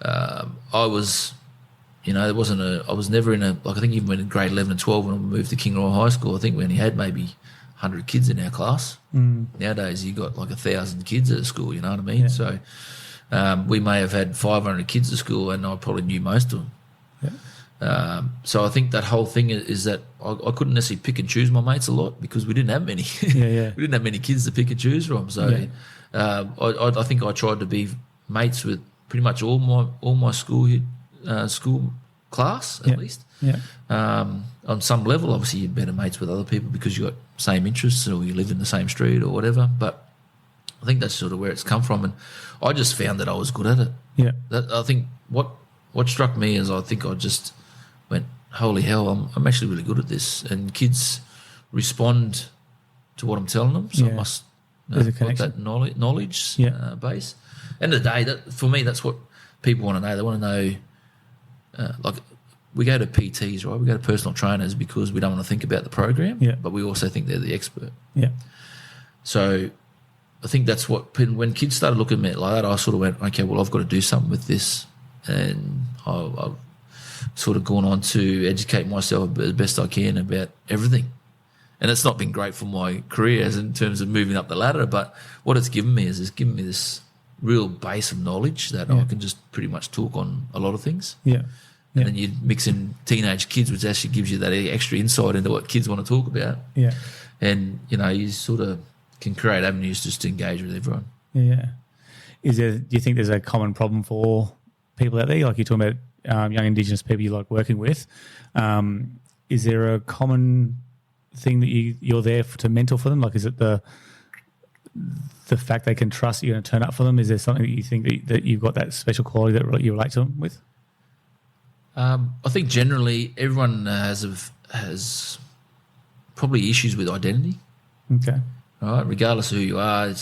I was. I was never in I think even in grade 11 and 12 when I moved to King Royal High School, I think we only had maybe 100 kids in our class. Nowadays you got like 1,000 kids at school, you know what I mean? Yeah. So we may have had 500 kids at school, and I probably knew most of them. Yeah. So I think that whole thing is that I couldn't necessarily pick and choose my mates a lot because we didn't have many. We didn't have many kids to pick and choose from. So I think I tried to be mates with pretty much all my school class at least. Yeah. On some level, obviously, you're better mates with other people because you got same interests or you live in the same street or whatever. But I think that's sort of where it's come from, and I just found that I was good at it. Yeah. I think what struck me is I think I just went, holy hell, I'm actually really good at this, and kids respond to what I'm telling them. So I must put that knowledge base. End of the day, for me, that's what people want to know. They want to know. Like we go to PTs, right? We go to personal trainers because we don't want to think about the program, but we also think they're the expert. Yeah. So I think that's when kids started looking at me like that, I sort of went, okay, well, I've got to do something with this, and I've sort of gone on to educate myself as best I can about everything. And it's not been great for my career as in terms of moving up the ladder, but what it's given me is it's given me this real base of knowledge that I can just pretty much talk on a lot of things. Yeah. And then you mix in teenage kids, which actually gives you that extra insight into what kids want to talk about. Yeah. And, you sort of can create avenues just to engage with everyone. Yeah. Do you think there's a common problem for people out there? Like you're talking about young Indigenous people you like working with. Is there a common thing that you're there to mentor for them? Like is it the fact they can trust you're going to turn up for them? Is there something that you think that you've got that special quality that you relate to them with? I think generally everyone has probably issues with identity. Okay. All right, regardless of who you are,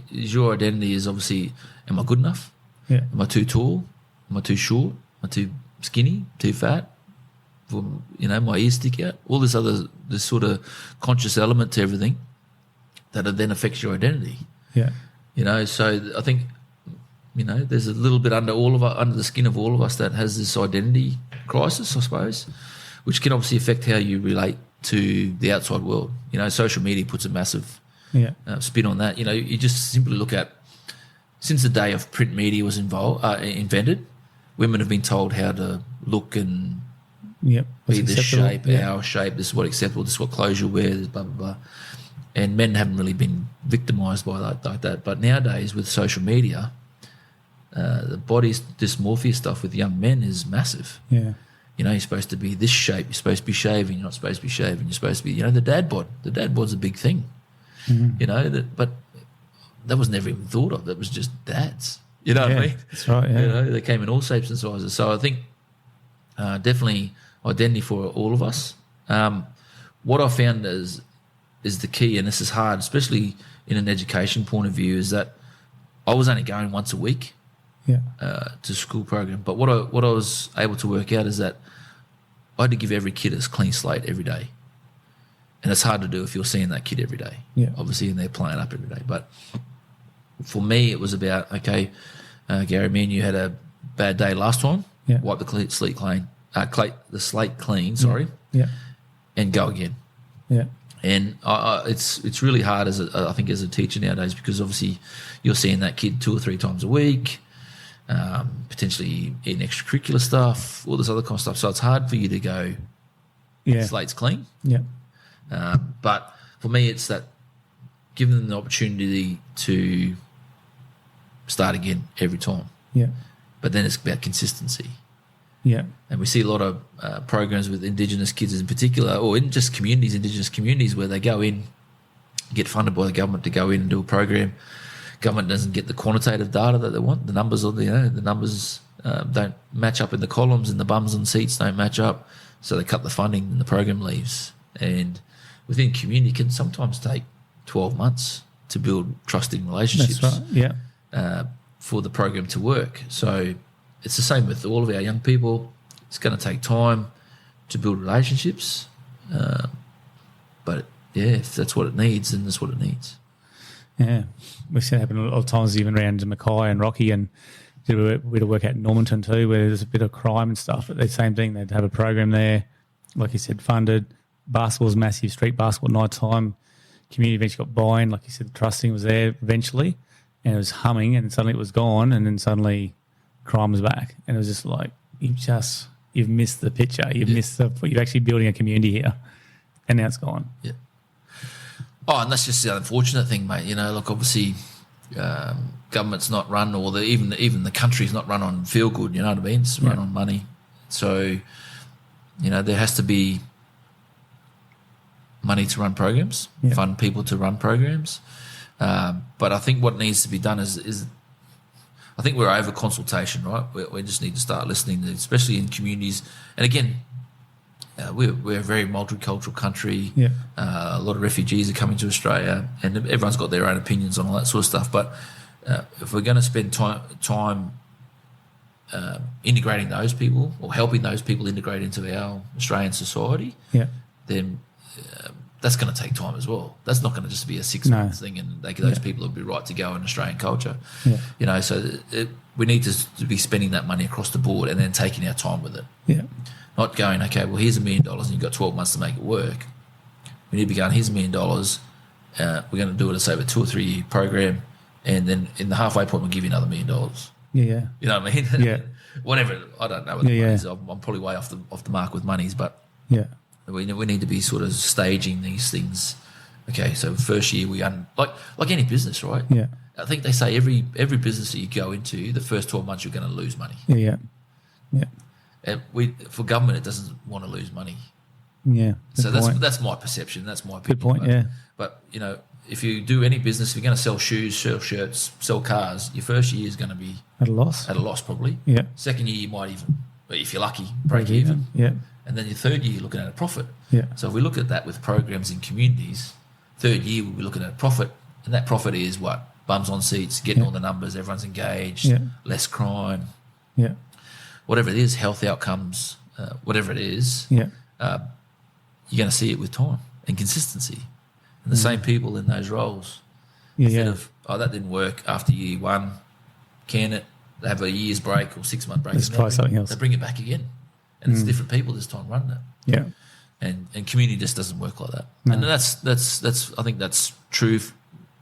your identity is obviously, am I good enough? Yeah. Am I too tall? Am I too short? Am I too skinny? Too fat? my ears stick out. All this sort of conscious element to everything that then affects your identity. Yeah. So I think, there's a little bit under the skin of all of us that has this identity crisis, I suppose, which can obviously affect how you relate to the outside world. Social media puts a massive spin on that. You just simply look at, since the day of print media was invented, women have been told how to look and be this shape, our shape, this is what acceptable, this is what clothes you wear, this blah, blah, blah. And men haven't really been victimised by that like that. But nowadays with social media, the body dysmorphia stuff with young men is massive. Yeah. You're supposed to be this shape, you're supposed to be shaving, you're not supposed to be shaving, you're supposed to be, the dad bod. The dad bod's a big thing, but that was never even thought of. That was just dads. You know what I mean? That's right, yeah. They came in all shapes and sizes. So I think definitely identity for all of us. What I found is the key, and this is hard, especially in an education point of view, is that I was only going once a week to school program. But what I was able to work out is that I had to give every kid a clean slate every day. And it's hard to do if you're seeing that kid every day, obviously, and they're playing up every day. But for me, it was about, okay, Gary, me and you had a bad day last time. Yeah. Wipe the slate clean, sorry. Yeah. And go again. Yeah. And it's really hard as a teacher nowadays, because obviously you're seeing that kid 2 or 3 times a week, potentially in extracurricular stuff, all this other kind of stuff. So it's hard for you to go, slate's clean. Yeah. But for me, it's that giving them the opportunity to start again every time. Yeah. But then it's about consistency. Yeah. And we see a lot of programs with Indigenous kids in particular, or in just communities, Indigenous communities, where they go in, get funded by the government to go in and do a program. Government doesn't get the quantitative data that they want. The numbers the numbers don't match up in the columns, and the bums on seats don't match up. So they cut the funding and the program leaves. And within community, it can sometimes take 12 months to build trusting relationships. That's right. Yeah. For the program to work. So it's the same with all of our young people. It's going to take time to build relationships. But if that's what it needs, then that's what it needs. Yeah. We've seen it happen a lot of times, even around Mackay and Rocky, and did a bit of work out in Normanton too, where there's a bit of crime and stuff. But the same thing, they'd have a program there, like you said, funded. Basketball's massive, street basketball night time. Community eventually got buy-in, like you said, the trusting was there eventually, and it was humming, and suddenly it was gone, and then suddenly crime was back, and it was just like you've missed the picture, you're actually building a community here, and now it's gone. Yeah. Oh, and that's just the unfortunate thing, mate. Look, obviously, government's not run, or even the country's not run on feel good. You know what I mean? It's run on money. So, there has to be money to run programs, fund people to run programs. But I think what needs to be done is I think we're over consultation, right? We just need to start listening, especially in communities. And again, we're a very multicultural country. Yeah. A lot of refugees are coming to Australia, and everyone's got their own opinions on all that sort of stuff. But if we're going to spend time integrating those people, or helping those people integrate into our Australian society, then that's going to take time as well. That's not going to just be a 6 month thing, and those people will be right to go in Australian culture. Yeah. So we need to be spending that money across the board, and then taking our time with it. Yeah. Not going, okay, well, here's $1 million and you've got 12 months to make it work. We need to be going, here's $1 million. We're going to do it as, say, a 2 or 3 year program, and then in the halfway point, we'll give you another $1 million. Yeah. You know what I mean? Yeah. Whatever. I don't know what the money is. I'm probably way off the mark with monies, but we need to be sort of staging these things. Okay, so first year like any business, right? Yeah. I think they say every business that you go into, the first 12 months you're going to lose money. Yeah. And for government, it doesn't want to lose money. Yeah. So that's my perception. That's my opinion. Good point. Yeah. But if you do any business, if you're going to sell shoes, sell shirts, sell cars, your first year is going to be at a loss. At a loss, probably. Yeah. Second year, you might even, if you're lucky, break even. Yeah. And then your third year, you're looking at a profit. Yeah. So if we look at that with programs in communities, third year we'll be looking at a profit, and that profit is what? Bums on seats, getting all the numbers, everyone's engaged, less crime. Yeah. Whatever it is, health outcomes, whatever it is, Yeah. you're going to see it with time and consistency. And the same people in those roles. Yeah. Instead of, that didn't work after year one, can it? They have a year's break or 6 month break. Let's try something else. They bring it back again. And it's different people this time running it. Yeah. And community just doesn't work like that. No. And that's I think that's true,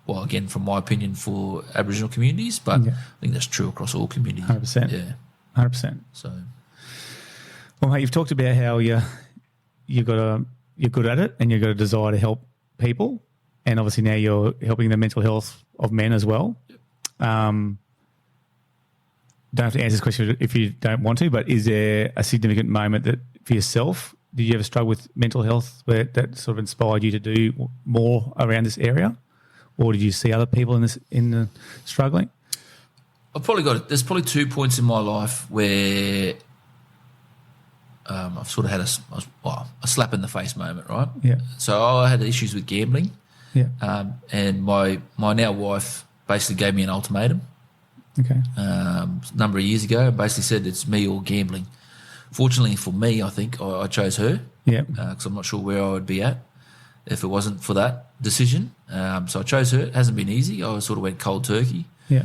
well, again, from my opinion, for Aboriginal communities, but I think that's true across all communities. 100%. Yeah. 100%. So, well, mate, you've talked about how you're good at it and you've got a desire to help people, and obviously now you're helping the mental health of men as well. Yep. Don't have to answer this question if you don't want to, but is there a significant moment that for yourself, did you ever struggle with mental health where that sort of inspired you to do more around this area, or did you see other people in the struggling? There's probably 2 points in my life where I've sort of had a slap in the face moment, right? Yeah. So I had issues with gambling. Yeah. And my now wife basically gave me an ultimatum. Okay. A number of years ago, and basically said it's me or gambling. Fortunately for me, I think I chose her. Yeah. Because I'm not sure where I would be at if it wasn't for that decision. So I chose her. It hasn't been easy. I sort of went cold turkey. Yeah.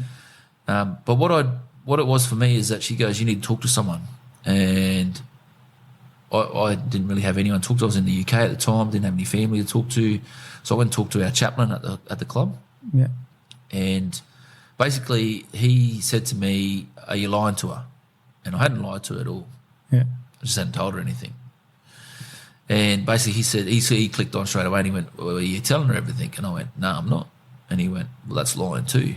But what it was for me is that she goes, you need to talk to someone. And I didn't really have anyone to talk to. I was in the UK at the time, didn't have any family to talk to. So I went and talked to our chaplain at the club. Yeah. And basically he said to me, are you lying to her? And I hadn't lied to her at all. Yeah. I just hadn't told her anything. And basically he said, he clicked on straight away and he went, well, are you telling her everything? And I went, no, I'm not. And he went, well, that's lying too.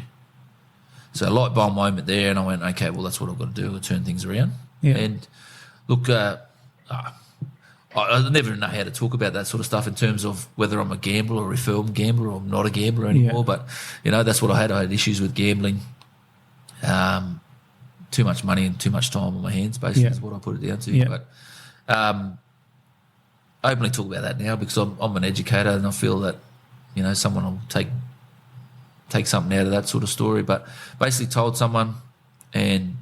So a light bulb moment there, and I went, okay, well, that's what I've got to do. I'll turn things around. Yeah. And look, I never know how to talk about that sort of stuff in terms of whether I'm a gambler or a reformed gambler or I'm not a gambler anymore. Yeah. But, that's what I had. I had issues with gambling. Too much money and too much time on my hands, basically, is what I put it down to. Yeah. But I openly talk about that now because I'm an educator and I feel that, someone will take something out of that sort of story. But basically told someone and,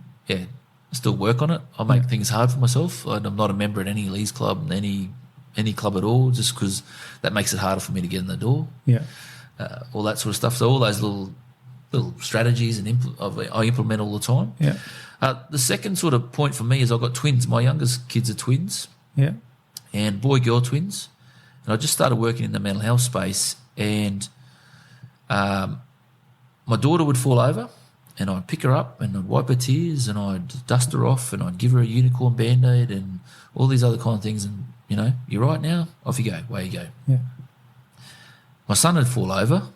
still work on it. I make things hard for myself. I'm not a member at any leagues club, any club at all, just because that makes it harder for me to get in the door. Yeah. All that sort of stuff. So all those little strategies I implement all the time. Yeah. The second sort of point for me is I've got twins. My youngest kids are twins. Yeah. And boy-girl twins. And I just started working in the mental health space, and my daughter would fall over and I'd pick her up and I'd wipe her tears and I'd dust her off and I'd give her a unicorn Band-Aid and all these other kind of things. And, you're right now, off you go, away you go. Yeah. My son would fall over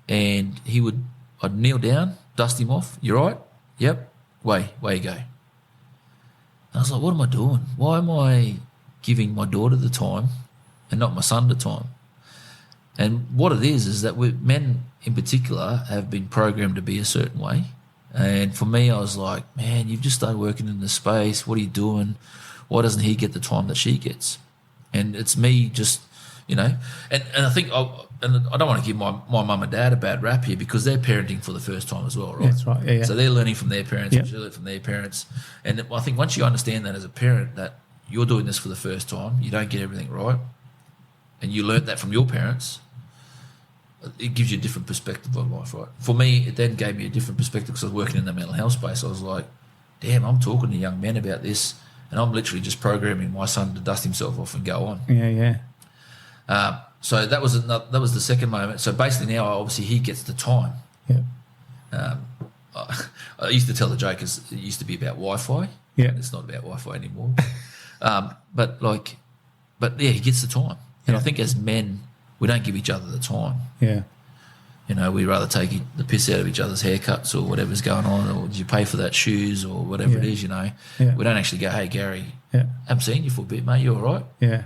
and I'd kneel down, dust him off. You right? Yep. Way you go. And I was like, what am I doing? Why am I giving my daughter the time and not my son the time? And what it is that men in particular have been programmed to be a certain way. And for me, I was like, man, you've just started working in this space. What are you doing? Why doesn't he get the time that she gets? And it's me just, and I think, and I don't want to give my mum and dad a bad rap here because they're parenting for the first time as well, right? That's right. Yeah. So they're learning from their parents, Yeah. they learn from their parents. And I think once you understand that as a parent, that you're doing this for the first time, you don't get everything right, and you learnt that from your parents, it gives you a different perspective on life, right? For me, it then gave me a different perspective because I was working in the mental health space. I was like, damn, I'm talking to young men about this, and I'm literally just programming my son to dust himself off and go on. Yeah. So that was the second moment. So basically now, obviously, he gets the time. Yeah. I used to tell the joke it used to be about Wi-Fi. Yeah. It's not about Wi-Fi anymore. But he gets the time. And I think as men, we don't give each other the time. Yeah. We rather take the piss out of each other's haircuts or whatever's going on, or did you pay for that shoes or whatever it is, Yeah. We don't actually go, hey, Gary, Yeah. I haven't seen you for a bit, mate, you all right? Yeah.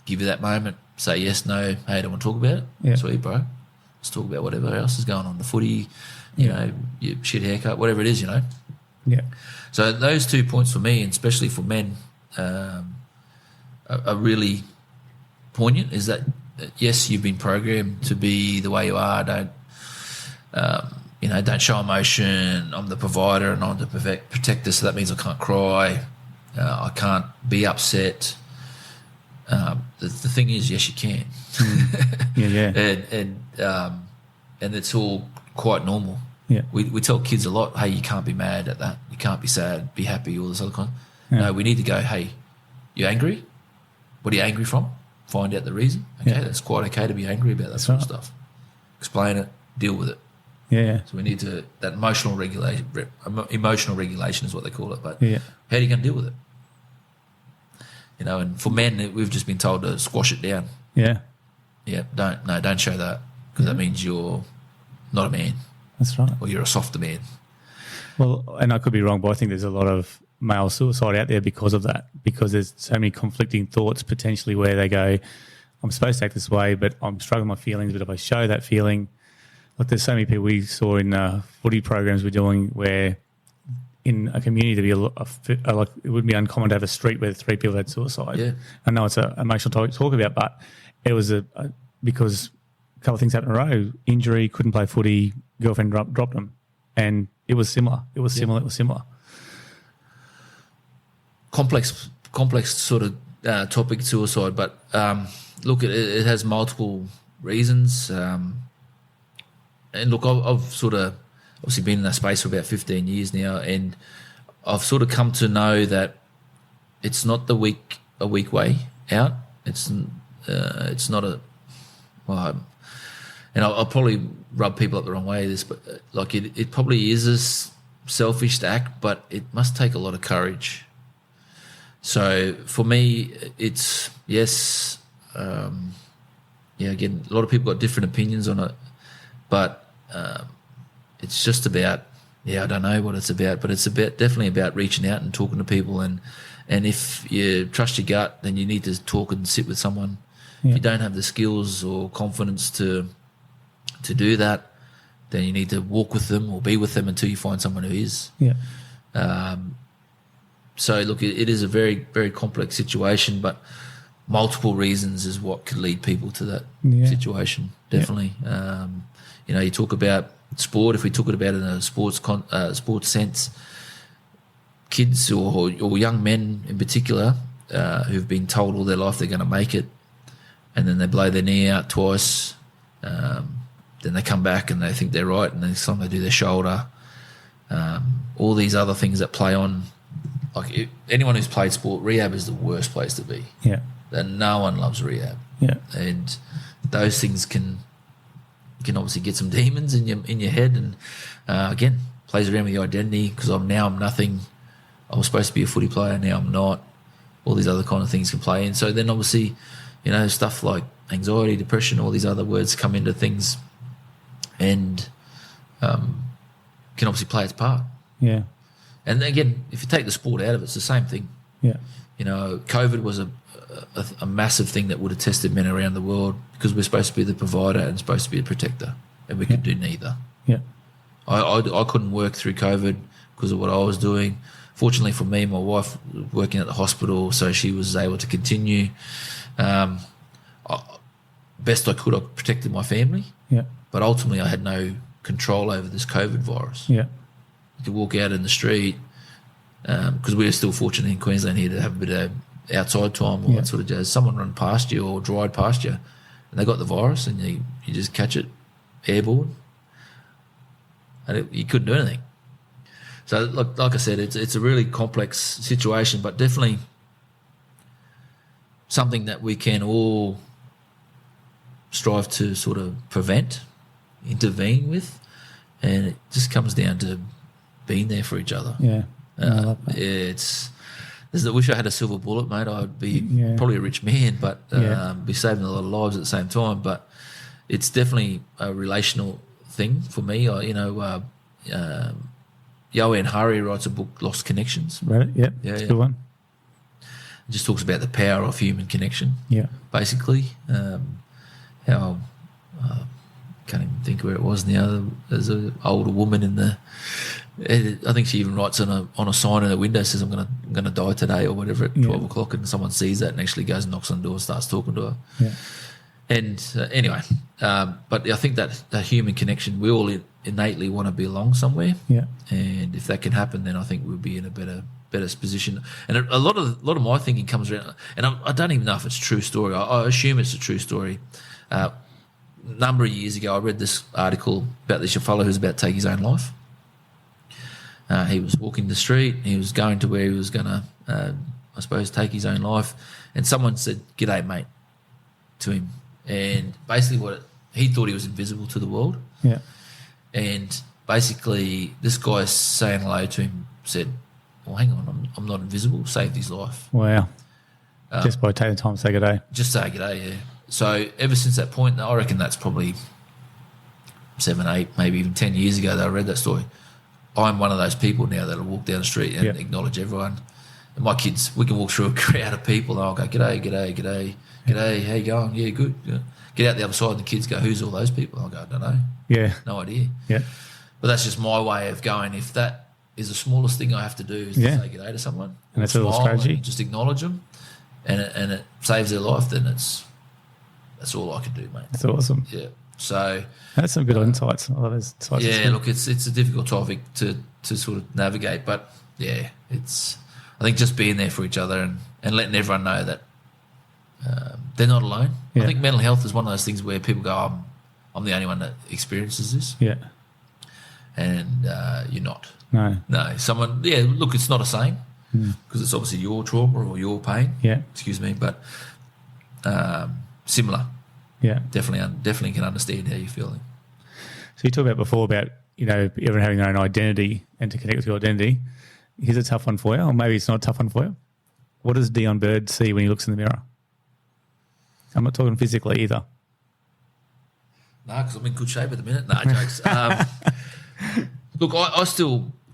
Give you that moment, say yes, no, hey, I don't want to talk about it. Yeah. Sweet, bro. Let's talk about whatever else is going on, the footy, your shit haircut, whatever it is, Yeah. So those 2 points for me, and especially for men, are really poignant, is that, yes, you've been programmed to be the way you are. Don't show emotion. I'm the provider and I'm the protector, so that means I can't cry. I can't be upset. The thing is, yes, you can. And it's all quite normal. Yeah. We tell kids a lot, hey, you can't be mad at that. You can't be sad, be happy, all this other kind. No, we need to go, hey, you angry? What are you angry from? Find out the reason. Okay, that's quite okay to be angry about that sort of stuff. Explain it, deal with it. Yeah. So we need to, that emotional regulation is what they call it. But yeah. how are you going to deal with it? You know, and for men, we've just been told to squash it down. Yeah. Yeah, don't show that, because that means you're not a man. That's right. Or you're a softer man. Well, and I could be wrong, but I think there's a lot of male suicide out there because of that, because there's so many conflicting thoughts potentially where they go, I'm supposed to act this way, but I'm struggling with my feelings, but if I show that feeling, like there's so many people we saw in footy programs we're doing where in a community to be like it would be uncommon to have a street where 3 people had suicide. Yeah. I know it's an emotional topic to talk about, but it was because a couple of things happened in a row. Injury, couldn't play footy, girlfriend dropped him. And it was similar. It was similar. Complex sort of topic, suicide, but look, it has multiple reasons. And look, I've sort of obviously been in that space for about 15 years now, and I've sort of come to know that it's not a weak way out. It's not a well, and I'll probably rub people up the wrong way with this, but like it probably is a selfish act, but it must take a lot of courage. So for me, it's yes, again, a lot of people got different opinions on it, but it's just about, I don't know what it's about, but it's definitely about reaching out and talking to people, and if you trust your gut, then you need to talk and sit with someone. Yeah. If you don't have the skills or confidence to do that, then you need to walk with them or be with them until you find someone who is. Yeah. So look, it is a very, very complex situation, but multiple reasons is what could lead people to that situation. Definitely. Yeah. You talk about sport. If we took it about in a sports sense, kids or young men in particular who've been told all their life they're going to make it, and then they blow their knee out twice, then they come back and they think they're right, and then sometimes they do their shoulder. All these other things that play on. Like anyone who's played sport, rehab is the worst place to be. Yeah. And no one loves rehab. Yeah. And those things can obviously get some demons in your head, and again plays around with your identity, because I'm nothing. I was supposed to be a footy player, now I'm not. All these other kind of things can play in. So then obviously, stuff like anxiety, depression, all these other words come into things, and can obviously play its part. Yeah. And again, if you take the sport out of it, it's the same thing. Yeah. COVID was a massive thing that would have tested men around the world, because we're supposed to be the provider and supposed to be the protector, and we could do neither. Yeah. I couldn't work through COVID because of what I was doing. Fortunately for me, my wife was working at the hospital, so she was able to continue. Best I could, I protected my family. Yeah. But ultimately, I had no control over this COVID virus. Yeah. You could walk out in the street, because we're still fortunate in Queensland here to have a bit of outside time, all that sort of jazz. Someone run past you or drive past you, and they got the virus, and you just catch it airborne, and you couldn't do anything. So, like I said, it's a really complex situation, but definitely something that we can all strive to sort of prevent, intervene with, and it just comes down to being there for each other. Yeah. I love that. I wish I had a silver bullet, mate. I'd be probably a rich man, but be saving a lot of lives at the same time. But it's definitely a relational thing for me. Yoann Hari writes a book, Lost Connections. Read it? Yep. Yeah, it's a good one. It just talks about the power of human connection. Yeah. Basically, how can't even think where it was now. There's an older woman in the. I think she even writes on a sign in the window, says I'm gonna die today or whatever at 12 o'clock, and someone sees that and actually goes and knocks on the door and starts talking to her. Yeah. And anyway, but I think that human connection, we all innately want to belong somewhere. Yeah. And if that can happen, then I think we'll be in a better better position. And a lot of my thinking comes around, and I don't even know if it's a true story. I assume it's a true story. A number of years ago, I read this article about this fellow who's about to take his own life. He was walking the street. He was going to where he was going to, I suppose, take his own life. And someone said, "G'day, mate," to him. And basically he thought he was invisible to the world. Yeah. And basically this guy saying hello to him said, "Well, hang on, I'm not invisible," saved his life. Wow. Just by taking the time to say good day. Just say g'day, yeah. So ever since that point, I reckon that's probably 7, 8, maybe even 10 years ago that I read that story. I'm one of those people now that'll walk down the street and acknowledge everyone. And my kids, we can walk through a crowd of people and I'll go, "G'day, g'day, g'day, g'day, how you going? Yeah, good." Yeah. Get out the other side and the kids go, "Who's all those people?" I'll go, "I don't know." Yeah. No idea. Yeah. But that's just my way of going. If that is the smallest thing I have to do is to say g'day to someone. And that's a little strategy. Just acknowledge them and it saves their life, then that's all I can do, mate. That's awesome. Yeah. So that's some good insights. I love those insights. Yeah, look, it's a difficult topic to sort of navigate, but yeah, I think just being there for each other and letting everyone know that they're not alone. Yeah. I think mental health is one of those things where people go, I'm the only one that experiences this. Yeah. And you're not. No. Someone, look, it's not the same because it's obviously your trauma or your pain. Yeah. Excuse me, but similar. Yeah. Definitely can understand how you're feeling. So you talked about before about, everyone having their own identity and to connect with your identity. Here's a tough one for you, or maybe it's not a tough one for you. What does Deon Bird see when he looks in the mirror? I'm not talking physically either. No, because I'm in good shape at the minute. No, jokes. Look,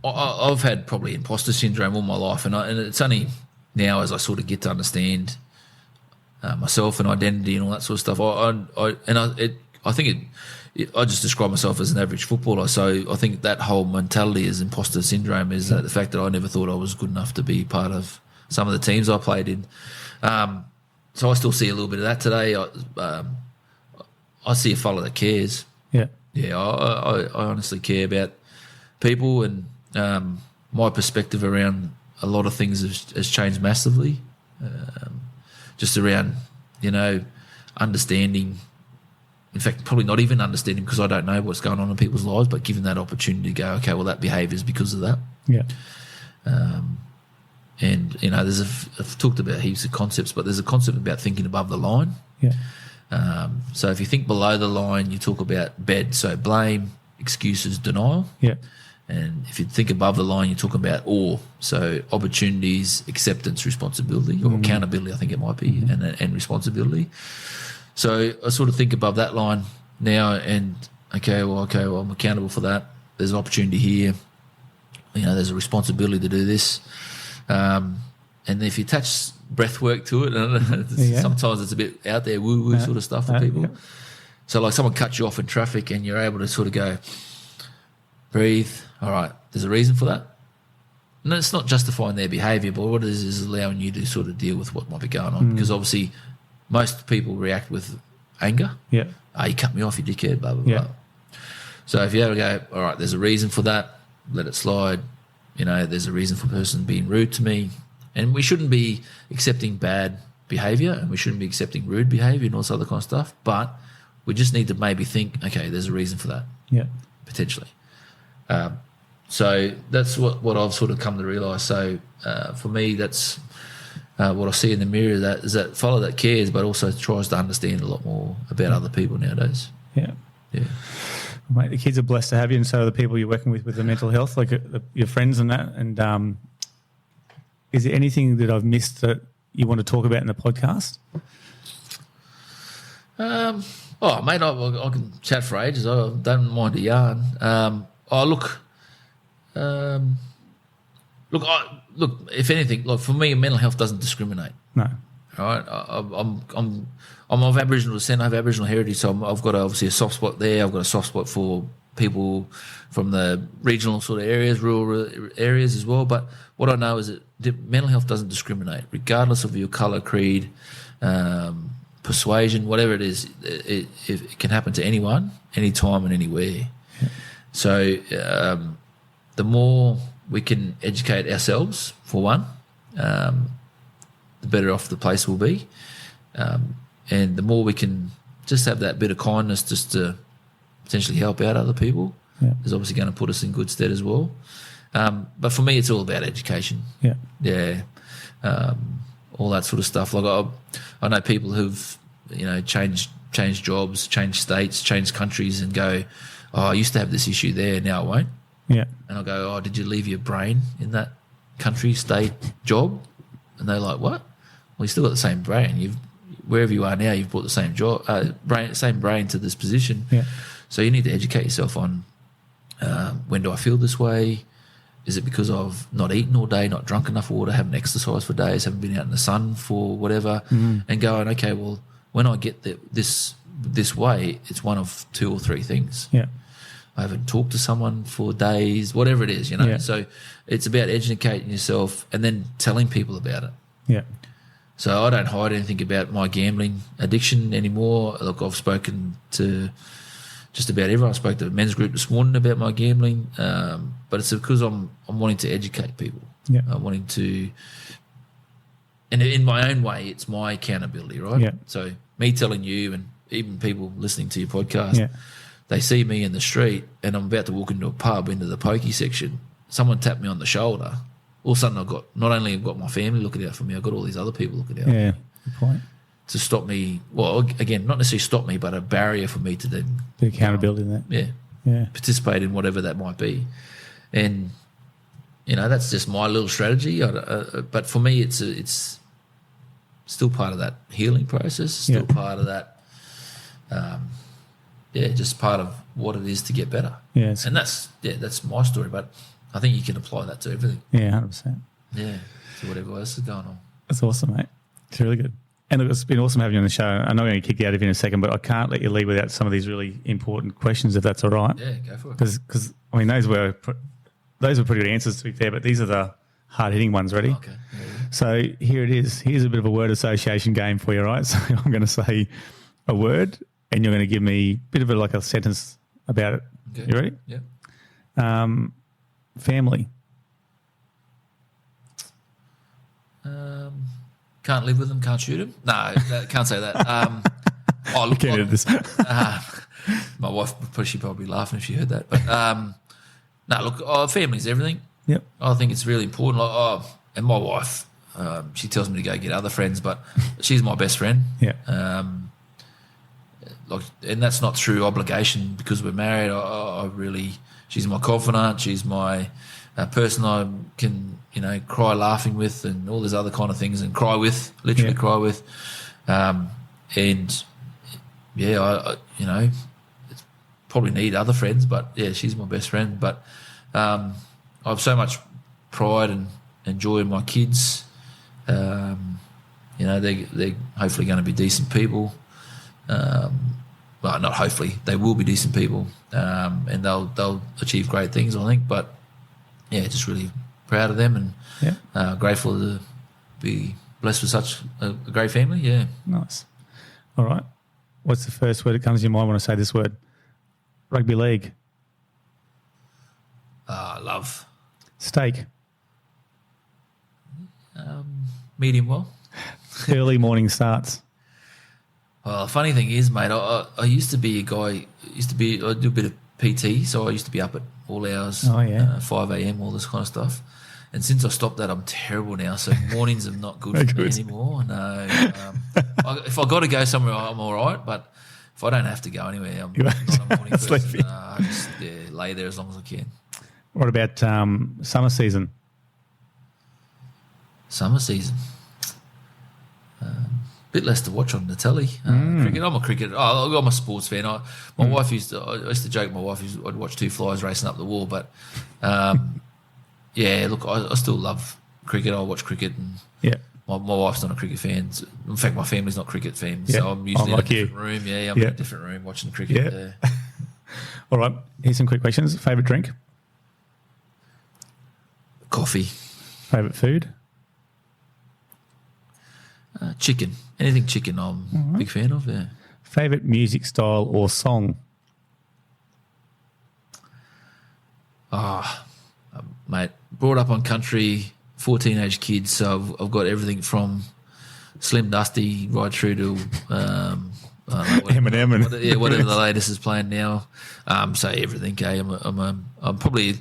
I've had probably imposter syndrome all my life, and it's only now as I sort of get to understand myself and identity and all that sort of stuff. I just describe myself as an average footballer, so I think that whole mentality is imposter syndrome is the fact that I never thought I was good enough to be part of some of the teams I played in. So I still see a little bit of that today. I see a fella that cares. Yeah. Yeah, I honestly care about people, and my perspective around a lot of things has changed massively. Just around, understanding. In fact, probably not even understanding because I don't know what's going on in people's lives, but given that opportunity to go, okay, well, that behaviour is because of that. Yeah. And, I've talked about heaps of concepts, but there's a concept about thinking above the line. Yeah. So if you think below the line, you talk about bed, so blame, excuses, denial. Yeah. And if you think above the line, you talk about awe, so opportunities, acceptance, responsibility, or accountability, I think it might be, and responsibility. So I sort of think above that line now and, okay, well, I'm accountable for that. There's an opportunity here. There's a responsibility to do this. And if you attach breath work to it, sometimes it's a bit out there, woo-woo sort of stuff for people. Yeah. So like someone cuts you off in traffic and you're able to sort of go, breathe, all right, there's a reason for that. And it's not justifying their behaviour, but what it is allowing you to sort of deal with what might be going on. Because obviously most people react with anger. Yeah. You cut me off, you dickhead, blah, blah, yeah. blah. So if you ever go, all right, there's a reason for that, let it slide. There's a reason for a person being rude to me. And we shouldn't be accepting bad behaviour and we shouldn't be accepting rude behaviour and all this other kind of stuff. But we just need to maybe think, okay, there's a reason for that. Yeah. Potentially. So that's what I've sort of come to realise. So for me, that's what I see in the mirror is that fellow that cares but also tries to understand a lot more about other people nowadays. Yeah. Yeah. Mate, the kids are blessed to have you, and so are the people you're working with the mental health, like your friends and that. And is there anything that I've missed that you want to talk about in the podcast? Mate, I can chat for ages. I don't mind a yarn. Look. If anything, like for me, mental health doesn't discriminate. No. All right, I'm of Aboriginal descent. I have Aboriginal heritage, so I've got obviously a soft spot there. I've got a soft spot for people from the regional sort of areas, rural areas as well. But what I know is that mental health doesn't discriminate, regardless of your colour, creed, persuasion, whatever it is. It can happen to anyone, anytime, and anywhere. Yeah. So the more we can educate ourselves, for one, the better off the place will be. And the more we can just have that bit of kindness just to potentially help out other people is obviously going to put us in good stead as well. But for me, it's all about education. Yeah. All that sort of stuff. Like I know people who've, changed jobs, changed states, changed countries and go, oh, I used to have this issue there, now I won't. Yeah. And I'll go, oh, did you leave your brain in that country, state, job? And they're like, what? Well, you still got the same brain. Wherever you are now, you've brought the same same brain to this position. Yeah. So you need to educate yourself on when do I feel this way? Is it because I've not eaten all day, not drunk enough water, haven't exercised for days, haven't been out in the sun for whatever, and going, okay, well, when I get this way, it's one of 2 or 3 things. Yeah. I haven't talked to someone for days, whatever it is, Yeah. So it's about educating yourself and then telling people about it. Yeah. So I don't hide anything about my gambling addiction anymore. Look, I've spoken to just about everyone. I spoke to a men's group this morning about my gambling, but it's because I'm wanting to educate people. Yeah. I'm wanting to, and in my own way, it's my accountability, right? Yeah. So me telling you and even people listening to your podcast, they see me in the street and I'm about to walk into a pub, into the pokey section. Someone tapped me on the shoulder. All of a sudden, not only have got my family looking out for me, I've got all these other people looking out for me. Yeah, good point. To stop me, well, again, not necessarily stop me, but a barrier for me to then The accountability in that. yeah, participate in whatever that might be. And, that's just my little strategy. But for me, it's still part of that healing process, still part of that, just part of what it is to get better. Yeah. And that's my story, but I think you can apply that to everything. Yeah, 100%. Yeah, to whatever else is going on. That's awesome, mate. It's really good. And look, it's been awesome having you on the show. I'm not going to kick you out of here in a second, but I can't let you leave without some of these really important questions, if that's all right. Yeah, go for it. Because those were pretty good answers, to be fair, but these are the hard-hitting ones. Ready? Okay. Yeah. So here it is. Here's a bit of a word association game for you, right? So I'm going to say a word, and you're going to give me a bit of a sentence about it. Okay. You ready? Yeah. Family. Can't live with them, can't shoot them. No, can't say that. Look, Can't edit this. my wife, she'd probably be laughing if she heard that. But family's everything. Yep. I think it's really important. And my wife, she tells me to go get other friends, but she's my best friend. Yeah. And that's not through obligation because we're married. She's my confidant. She's my person I can, cry laughing with and all these other kind of things and cry with, literally cry with. I probably need other friends, but yeah, she's my best friend. But I have so much pride and joy in my kids. They're hopefully going to be decent people. Well, not hopefully, they will be decent people, and they'll achieve great things, I think. But yeah, just really proud of them and grateful to be blessed with such a great family. Yeah, Nice. All right. What's the first word that comes to your mind when I say this word? Rugby league. Love. Steak. Medium well. Early morning starts. Well, the funny thing is, mate, I used to be a guy. I do a bit of PT, so I used to be up at all hours. 5 a.m. all this kind of stuff. And since I stopped that, I'm terrible now. So mornings are not good for me anymore. No. If I got to go somewhere, I'm all right. But if I don't have to go anywhere, I'm not a morning person. I just lay there as long as I can. What about summer season? Summer season. Bit less to watch on the telly. Cricket. I'm a cricketer. I'm a sports fan. My wife I used to joke. My wife I'd watch 2 flies racing up the wall. But look, I still love cricket. I watch cricket, and my wife's not a cricket fan. In fact, my family's not cricket fans. So I'm usually in a different room. Yeah, I'm in a different room watching cricket. Yeah. All right. Here's some quick questions. Favorite drink? Coffee. Favorite food? Chicken. Anything chicken I'm a big fan of, yeah. Favorite music style or song? Mate, brought up on country, 4 teenage kids, so I've got everything from Slim Dusty right through to Eminem and whatever the latest is playing now. So everything. Okay, I'm probably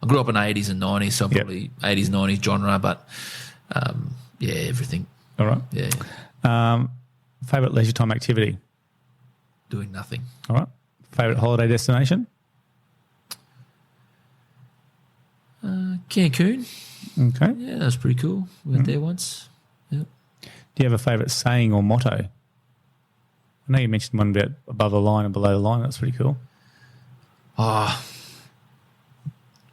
I grew up in the 80s and 90s, so I'm probably 80s 90s genre, but everything. All right. Yeah. Favorite leisure time activity? Doing nothing. All right. Favorite holiday destination? Cancun. Okay. Yeah, that was pretty cool. We went there once. Yep. Do you have a favourite saying or motto? I know you mentioned one about above the line and below the line. That's pretty cool.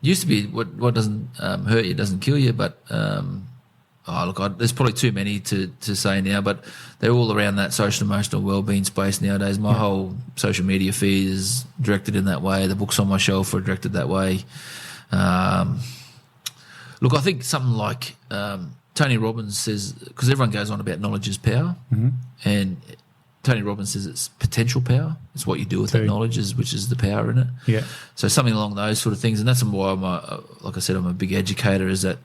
Used to be what doesn't hurt you doesn't kill you, but there's probably too many to say now, but they're all around that social emotional wellbeing space nowadays. My whole social media feed is directed in that way. The books on my shelf are directed that way. I think something like Tony Robbins says, because everyone goes on about knowledge is power, and Tony Robbins says it's potential power. It's what you do with that knowledge, which is the power in it. Yeah. So something along those sort of things, and that's why like I said, I'm a big educator. Is that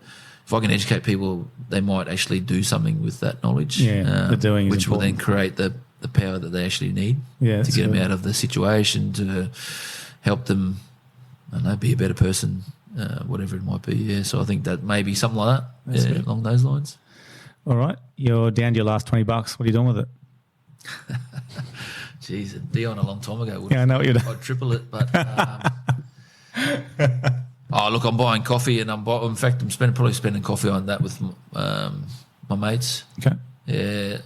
if I can educate people, they might actually do something with that knowledge. Yeah, the doing, which will then create the power that they actually need to get them out of the situation, to help them, I don't know, be a better person. Whatever it might be, yeah. So I think that maybe something like that, along those lines. All right, you're down to your last $20. What are you doing with it? Jeez, Deon a long time ago. I know what you're doing. I'd triple it, but I'm buying coffee, and I'm probably spending coffee on that with my mates. Okay. Yeah.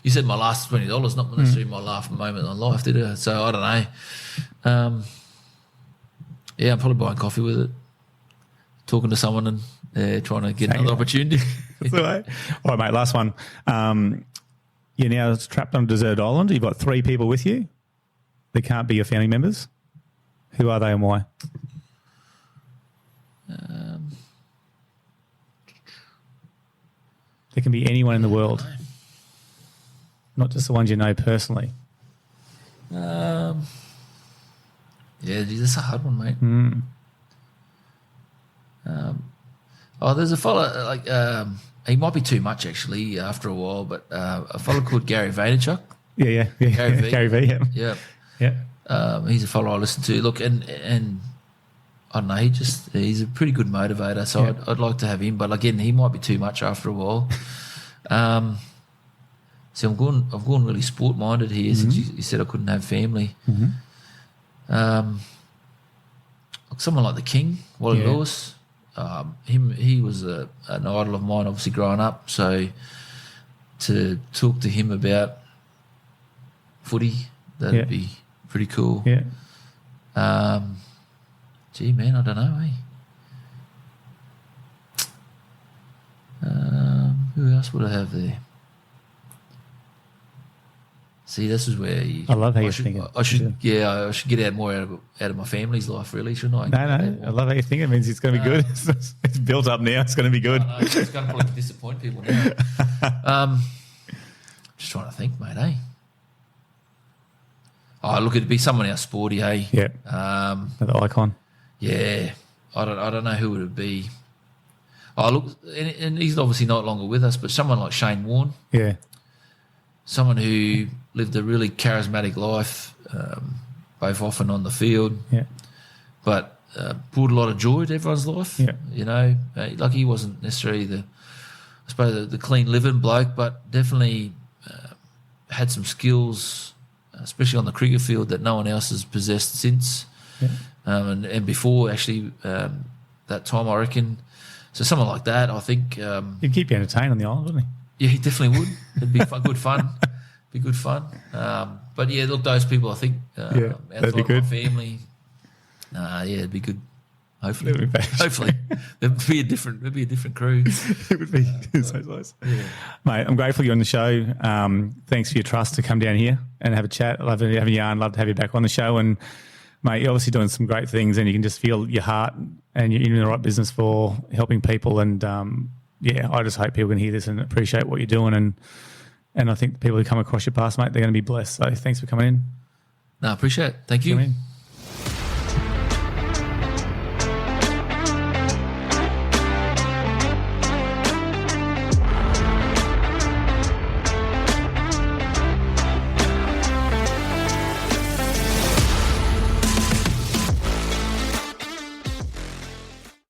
You said my last $20, not necessarily my last moment in life, did it? So I don't know. I'm probably buying coffee with it, talking to someone and trying to get another opportunity. That's all right. All right, mate, last one. You're now trapped on a desert island. You've got 3 people with you. They can't be your family members. Who are they and why? There can be anyone in the world, not just the ones you know personally. That's a hard one, mate. There's a fella, he might be too much actually after a while, but a fella called Gary Vaynerchuk. Yeah. Gary V. Yeah. He's a fella I listen to. Look, and I don't know, he's a pretty good motivator, so I'd like to have him, but again, he might be too much after a while. So I'm going really sport minded here since you said I couldn't have family. Someone like the King, Wally Lewis, he was an idol of mine, obviously growing up. So to talk to him about footy, that'd be pretty cool. Yeah. Gee, man, I don't know. Who else would I have there? See, this is where I love how you're thinking. I should get out more out of my family's life, really, shouldn't I? No. I love how you think. It means it's going to be good. It's built up now. It's going to be good. It's going to probably disappoint people now. Just trying to think, mate. Look, it'd be someone else sporty, hey. Yeah. The icon. Yeah. I don't know who would it be. Look, and he's obviously no longer with us, but someone like Shane Warne. Yeah. Someone who lived a really charismatic life, both off and on the field. Yeah. But brought a lot of joy to everyone's life. Yeah. You know, like he wasn't necessarily the clean living bloke, but definitely had some skills, especially on the cricket field, that no one else has possessed since. Yeah. And before actually that time, I reckon. So someone like that, I think. He'd keep you entertained on the island, wouldn't he? Yeah, he definitely would. It'd be good fun. Be good fun. But yeah, look, those people, I think, that'd be good. My family, it'd be good. Hopefully, it'd be a different crew. It would be so nice. Yeah. Mate, I'm grateful you're on the show. Thanks for your trust to come down here and have a chat. I love to have a yarn. Love to have you back on the show. And mate, you're obviously doing some great things, and you can just feel your heart, and you're in the right business for helping people. And I just hope people can hear this and appreciate what you're doing. And I think the people who come across your path, mate, they're going to be blessed. So thanks for coming in. No, I appreciate it. Thank you.